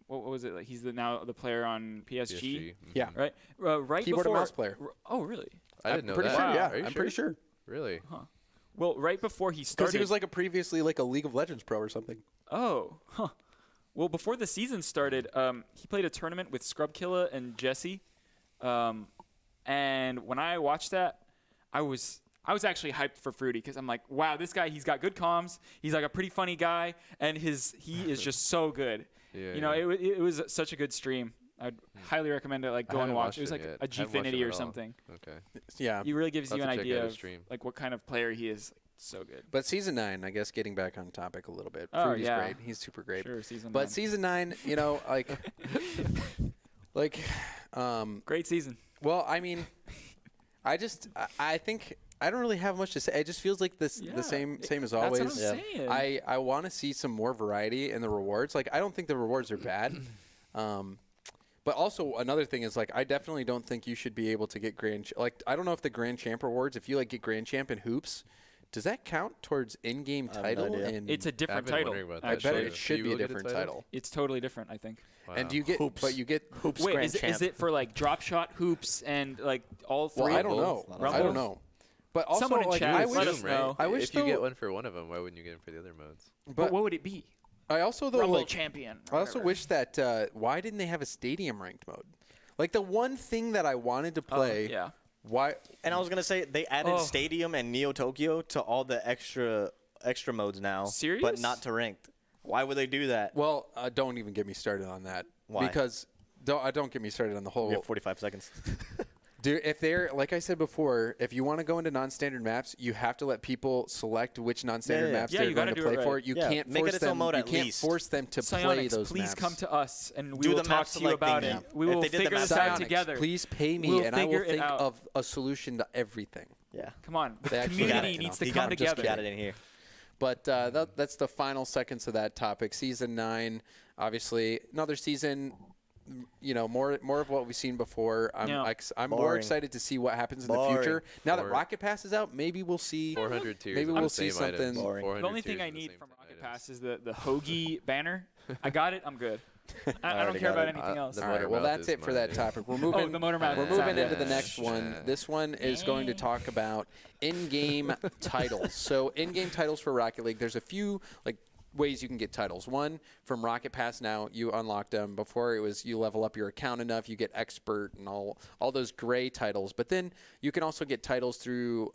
What was it? Like he's now the player on PSG. Yeah. Right. Right Keyboard before. and mouse player. Oh, really? I didn't know Pretty that. sure. Wow. Yeah, Are you I'm sure? pretty sure. Really? Well, right before he Because started. he was like previously like a League of Legends pro or something. Oh, huh. Well, before the season started, he played a tournament with Scrubkilla and Jesse, and when I watched that, I was actually hyped for Fruity because I'm like, wow, this guy, he's got good comms. He's like a pretty funny guy, and he is just so good. Yeah. It was such a good stream. I'd highly recommend it. Like go and watch. It was like a Gfinity or something. Okay. Yeah. He really gives you an I'll have to check idea out of his stream. like what kind of player he is. So good. But season 9, I guess, getting back on topic a little bit. Oh, Fruity's yeah. great. He's super great. Sure, season 9. But season 9, Great season. Well, I mean, I think I don't really have much to say. It just feels like the same as always. That's what I'm saying. I want to see some more variety in the rewards. Like I don't think the rewards are bad. But also another thing is like I definitely don't think you should be able to get I don't know if the Grand Champ rewards, if you like get Grand Champ in hoops, does that count towards in-game title? No idea. And It's a different title. I bet it should be a different title. It's totally different, I think. Wow. And do you get Hoops. But you get Hoops Wait, Grand is Champ. it for like drop shot hoops and like all three? Well, I don't know. Rumbles? I don't know. But also, Someone in like, chat I let wish, us know. I wish if you though- get one for one of them, why wouldn't you get them for the other modes? But what would it be? I also though Rumble like champion. I also wish that why didn't they have a stadium ranked mode? Like the one thing that I wanted to play. Yeah. Why? And I was gonna say they added Stadium and Neo Tokyo to all the extra modes now. Serious? But not to ranked. Why would they do that? Well, don't even get me started on that. Why? Because don't get me started on the whole. We have 45 seconds. Dude, if they're like I said before, if you want to go into non-standard maps, you have to let people select which non-standard maps Yeah, they're you going gotta to do it play right. for. You Yeah, can't make force it its own them. mode You at can't least. force them to play Psionics, those please maps. come to us and we Do will the map talk to you about selecting, it. yeah. We If will they did the figure map this out Psionics, together. please pay me, We'll and I will figure it think out. of a solution to everything. Yeah. Come on. The They actually community got it. needs to He come got it, just together. got it in here. But that's the final seconds of that topic. Season 9, obviously, another season. More of what we've seen before. I'm more Boring. excited to see what happens in Boring. the future. Now that Rocket Pass is out, maybe we'll see. 400 tiers. Maybe of we'll the see same items. something. Boring. 400 The only thing tiers I of the need same from Rocket items. Pass is the Hoagie banner. I got it. I'm good. I don't already care got about it. anything else. The All right, motor well, mouth that's is it for that mine. topic. We're moving. the motor mouth We're is moving sound into good. the next one. This one is going to talk about in-game titles. So in-game titles for Rocket League. There's a few ways you can get titles. One, from Rocket Pass now, you unlock them. Before, it was you level up your account enough, you get expert and all those gray titles. But then you can also get titles through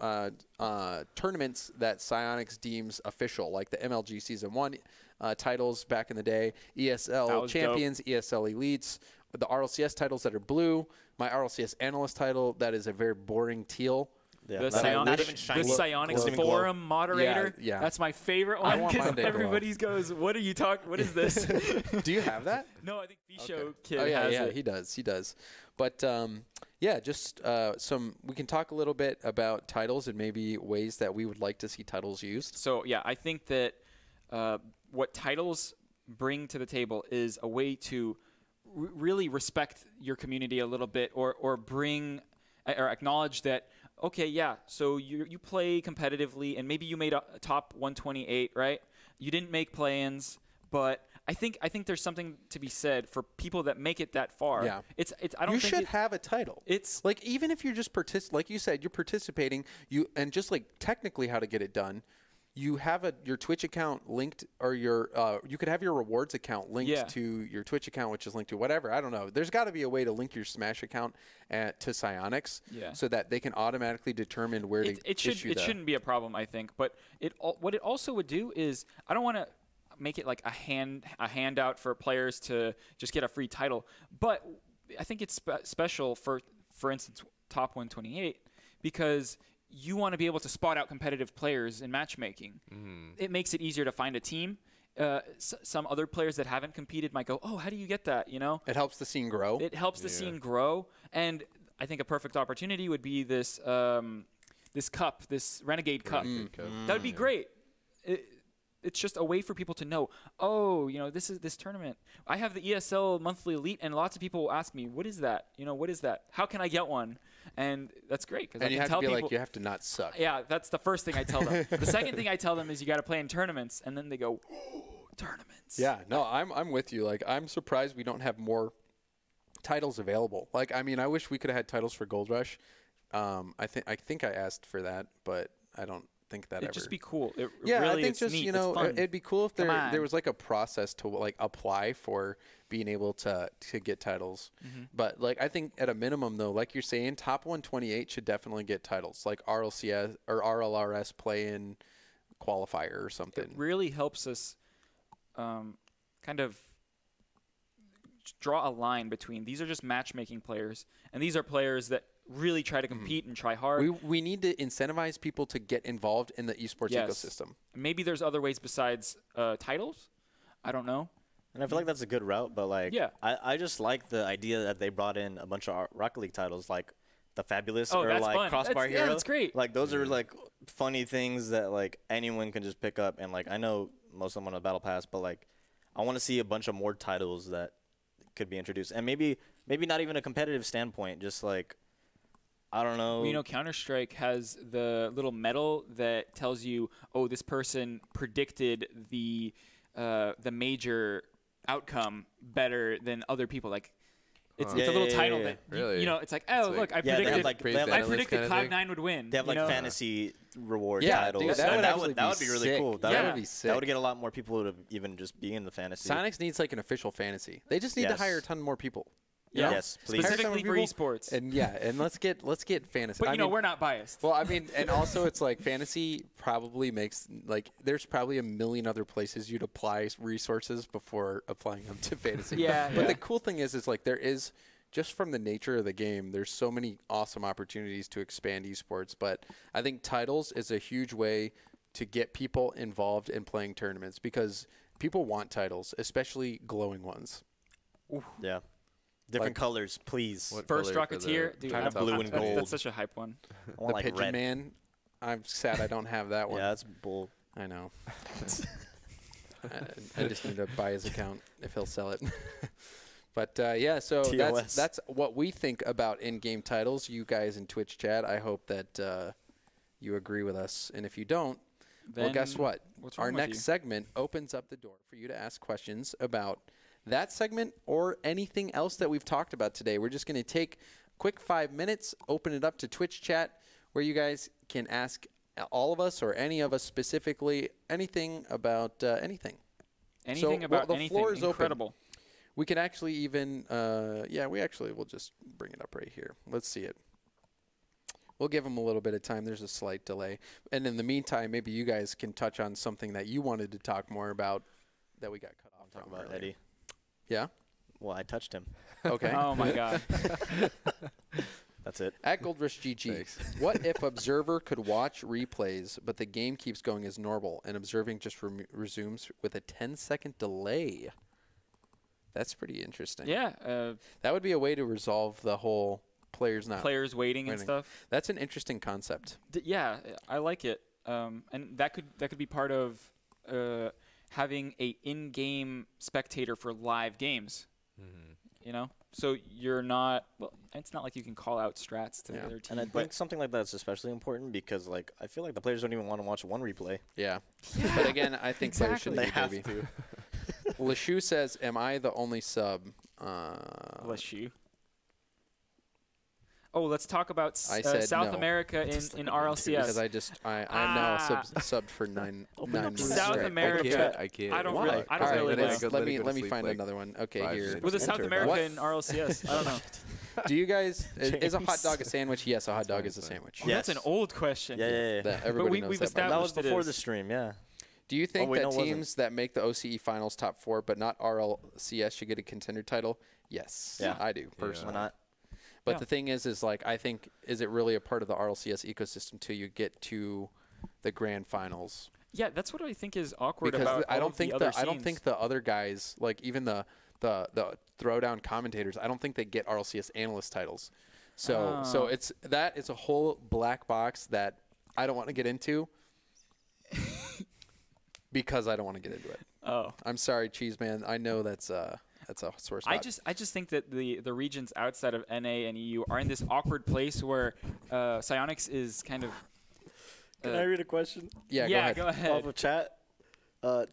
tournaments that Psyonix deems official, like the MLG Season 1 titles back in the day, ESL Champions, dope. ESL Elites, the RLCS titles that are blue, my RLCS Analyst title that is a very boring teal. Yeah, the Psyonix forum moderator. Yeah, that's my favorite one because everybody goes, "What are you talking? What is this?" Do you have that? No, I think Visho Kid has it. He does. But yeah, just we can talk a little bit about titles and maybe ways that we would like to see titles used. So yeah, I think that what titles bring to the table is a way to really respect your community a little bit, or bring or acknowledge that. Okay, yeah, so you play competitively, and maybe you made a top 128, right? You didn't make play-ins, but I think there's something to be said for people that make it that far. Yeah, I don't you think should have a title. It's like even if you're just like you said, you're participating. And just like technically how to get it done. You have your Twitch account linked, or you could have your rewards account linked to your Twitch account, which is linked to whatever. I don't know. There's got to be a way to link your Smash account to Psyonix, so that they can automatically determine where to issue It shouldn't be a problem, I think. But what it also would do is, I don't want to make it like a handout for players to just get a free title, but I think it's special for instance, top 128, because you want to be able to spot out competitive players in matchmaking. It makes it easier to find a team. Some other players that haven't competed might go, "Oh, how do you get that?" You know, it helps the scene grow. It helps the scene grow, and I think a perfect opportunity would be this cup, this Renegade Cup. That would be great. It's just a way for people to know, oh, this is this tournament. I have the ESL Monthly Elite, and lots of people will ask me, what is that? What is that? How can I get one? And that's great, because I can tell people. And you have to not suck. Yeah, that's the first thing I tell them. The second thing I tell them is you got to play in tournaments, and then they go, tournaments. Yeah, no, I'm with you. Like, I'm surprised we don't have more titles available. Like, I mean, I wish we could have had titles for Gold Rush. I think I asked for that, but I don't think that It'd just be cool. I think just neat. It'd be cool if there was like a process to like apply for being able to get titles. But like I think at a minimum though, like you're saying, top 128 should definitely get titles, like RLCS or RLRS play-in qualifier or something. It really helps us kind of draw a line between these are just matchmaking players, and these are players that really try to compete and try hard. We need to incentivize people to get involved in the esports ecosystem. Maybe there's other ways besides titles. I don't know. And I feel like that's a good route, but like I just like the idea that they brought in a bunch of Rocket League titles, like the Fabulous or like fun. Crossbar Hero. Yeah, that's great. Like those are like funny things that like anyone can just pick up, and like I know most of them on the Battle Pass, but like I want to see a bunch of more titles that could be introduced, and maybe not even a competitive standpoint, just like I don't know. Well, Counter-Strike has the little medal that tells you, oh, this person predicted the major outcome better than other people. Like, it's a little title that it's like, oh, look, I predicted Cloud9 would win. They have like fantasy reward titles. Dude, that would be really cool. That would be sick. That would get a lot more people to even just be in the fantasy. Psyonix needs like an official fantasy. They just need to hire a ton more people. Yeah. Yes, please. Specifically for esports. And let's get fantasy. But we're not biased. Well, I mean, and also it's like fantasy probably makes like there's probably a million other places you'd apply resources before applying them to fantasy. But the cool thing is like there is, just from the nature of the game, there's so many awesome opportunities to expand esports. But I think titles is a huge way to get people involved in playing tournaments, because people want titles, especially glowing ones. Ooh. Yeah. Different colors, please. First Rocketeer, dude, kind of blue and gold. That's such a hype one. The like Pigeon Man. I'm sad I don't have that one. Yeah, that's bull. I know. I just need to buy his account if he'll sell it. But so that's what we think about in-game titles. You guys in Twitch chat, I hope that you agree with us. And if you don't, well, guess what? Our next segment opens up the door for you to ask questions about that segment or anything else that we've talked about today. We're just going to take a quick 5 minutes, open it up to Twitch chat, where you guys can ask all of us or any of us specifically anything about anything. Anything about anything floor is incredible. Open. We can actually even, we'll just bring it up right here. Let's see it. We'll give them a little bit of time. There's a slight delay. And in the meantime, maybe you guys can touch on something that you wanted to talk more about that we got cut off from about earlier. Eddie. Yeah? Well, I touched him. Okay. Oh, my God. That's it. At Goldrush GG, what if Observer could watch replays, but the game keeps going as normal, and observing just resumes with a 10-second delay? That's pretty interesting. Yeah. That would be a way to resolve the whole players waiting and stuff. That's an interesting concept. Yeah, I like it. And that could be part of having a in-game spectator for live games. You know, so you're not. Well, it's not like you can call out strats to the other team. And I think something like that's especially important because, like, I feel like the players don't even want to watch one replay. Yeah. But again, I think players should have to. Lashu says, "Am I the only sub?" Lashu. Oh, let's talk about South America in RLCS. Because I'm now subbed for nine months. South America. I can't. I don't Why? really know. Let me find another one. Okay, here. Was it South America in RLCS? I don't know. Do you guys is a hot dog a sandwich? Yes, a hot dog is a sandwich. Oh, that's an old question. Yeah. Everybody knows that. That was before the stream. Yeah. Do you think that teams that make the OCE finals top 4 but not RLCS should get a contender title? Yes. Yeah. I do personally. Why not? But the thing is like I think is it really a part of the RLCS ecosystem till you get to the grand finals? Yeah, that's what I think is awkward because about I don't think the other I don't think the other guys, like even the throwdown commentators, I don't think they get RLCS analyst titles. So it's a whole black box that I don't want to get into because I don't want to get into it. Oh. I'm sorry, Cheese Man. I know that's a sore spot. I just think that the regions outside of NA and EU are in this awkward place where Psyonix is kind of. Can I read a question? Yeah, go ahead. Off of chat.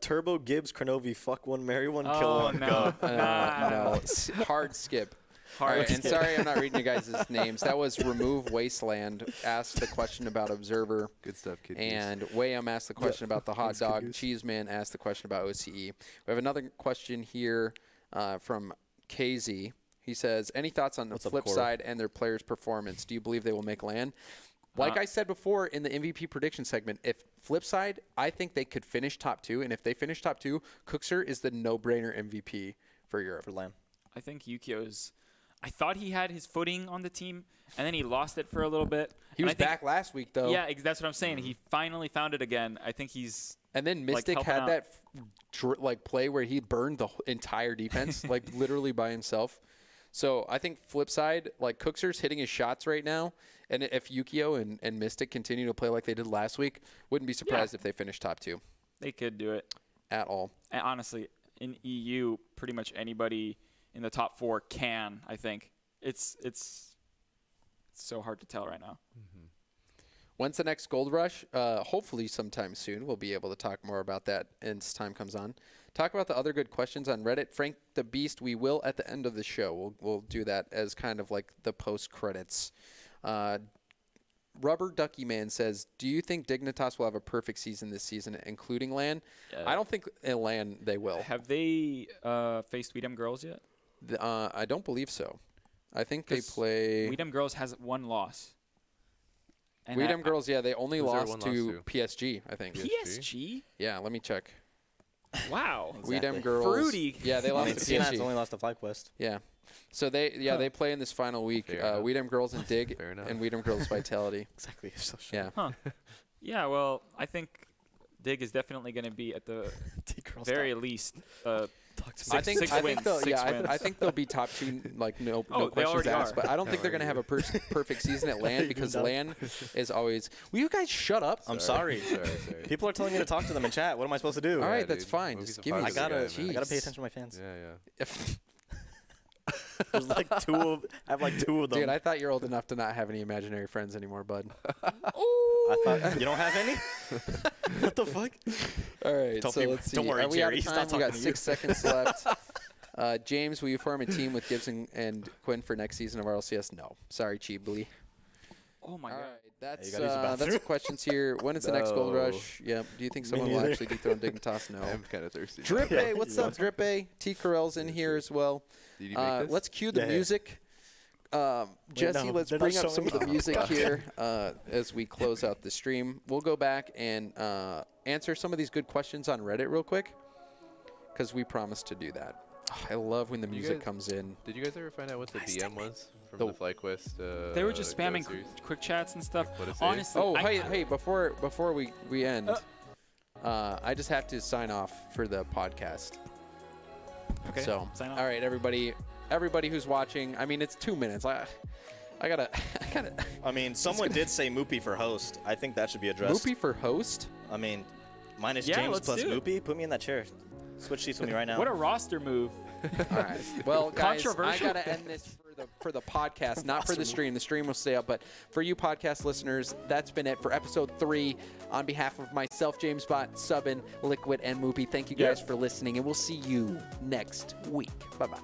Turbo Gibbs Cronovi, fuck one, marry one, kill one. No. No. Hard skip. Hard skip. And sorry I'm not reading you guys' names. That was Remove Wasteland asked the question about Observer. Good stuff, kid. And Wayam asked the question about the hot dog. Cheeseman asked the question about OCE. We have another question here from KZ. He says, any thoughts on the flip side and their players' performance? Do you believe they will make LAN? Like I said before in the MVP prediction segment, if Flipside, I think they could finish top 2. And if they finish top 2, Cookser is the no-brainer MVP for Europe. For LAN. I think Yukio's. I thought he had his footing on the team, and then he lost it for a little bit. He was back last week, though. Yeah, that's what I'm saying. He finally found it again. I think he's. And then Mystic had that play where he burned the entire defense, like literally by himself. So I think Flipside, like Cookser's hitting his shots right now, and if Yukio and Mystic continue to play like they did last week, wouldn't be surprised if they finish top 2. They could do it. At all. And honestly, in EU, pretty much anybody in the top 4 can, I think. It's so hard to tell right now. Mm-hmm. When's the next Gold Rush? Hopefully sometime soon. We'll be able to talk more about that as time comes on. Talk about the other good questions on Reddit. Frank the Beast, we will at the end of the show. We'll do that as kind of like the post-credits. Rubber Ducky Man says, do you think Dignitas will have a perfect season this season, including LAN? I don't think in LAN they will. Have they faced Weedem Girls yet? I don't believe so. I think they play... Weedem Girls has 1 loss. And Weedem Girls, they only lost to PSG, I think. PSG? Yeah, let me check. Wow. Exactly. Weedem Girls. Fruity. Yeah, they lost to PSG. only lost to FlyQuest. Yeah. So they play in this final week. Weedem Girls and Dig and Weedem Girls Vitality. Exactly. So yeah. Huh. Yeah, well, I think Dig is definitely going to be at the very least I think they'll be top 2, like no questions asked. But I don't think they're going to have a perfect season at LAN because LAN is always. Will you guys shut up? I'm sorry. Sorry. People are telling me to talk to them in chat. What am I supposed to do? All right, that's fine. Just give me. I gotta pay attention to my fans. Yeah. There's like I have like 2 of them. Dude, I thought you're old enough to not have any imaginary friends anymore, bud. I thought you don't have any. What the fuck? All right, so let's see. Don't worry, Are we Jerry. out of time? We got 6 seconds left. James, will you form a team with Gibbs and Quinn for next season of RLCS? No. Sorry, Cheebly. Oh my god. That's questions here. When is the next Gold Rush? Yep. Do you think someone will actually dethrone Dignitas? No. I'm kind of thirsty. Drippe, what's up, Drippe? T. Carell's in here as well. Did you make this? Let's cue the music. Jesse, let's bring up some of the music here as we close out the stream. We'll go back and answer some of these good questions on Reddit real quick because we promised to do that. Oh, I love when the music comes in. Did you guys ever find out what the DM was from the FlyQuest? They were just spamming quick chats and stuff. Honestly, hey, before we end, I just have to sign off for the podcast. Okay. So, sign off. All right, everybody who's watching. I mean, it's 2 minutes. I gotta. I mean, someone did say Moopy for host. I think that should be addressed. Moopy for host? I mean, minus James plus Moopy. Put me in that chair. Switch seats with me right now. What a roster move. All right. Well, guys, I got to end this for the podcast, not for the stream. The stream will stay up. But for you podcast listeners, that's been it for episode 3. On behalf of myself, James Bott, Subin, Liquid, and Moopy, thank you guys for listening, and we'll see you next week. Bye-bye.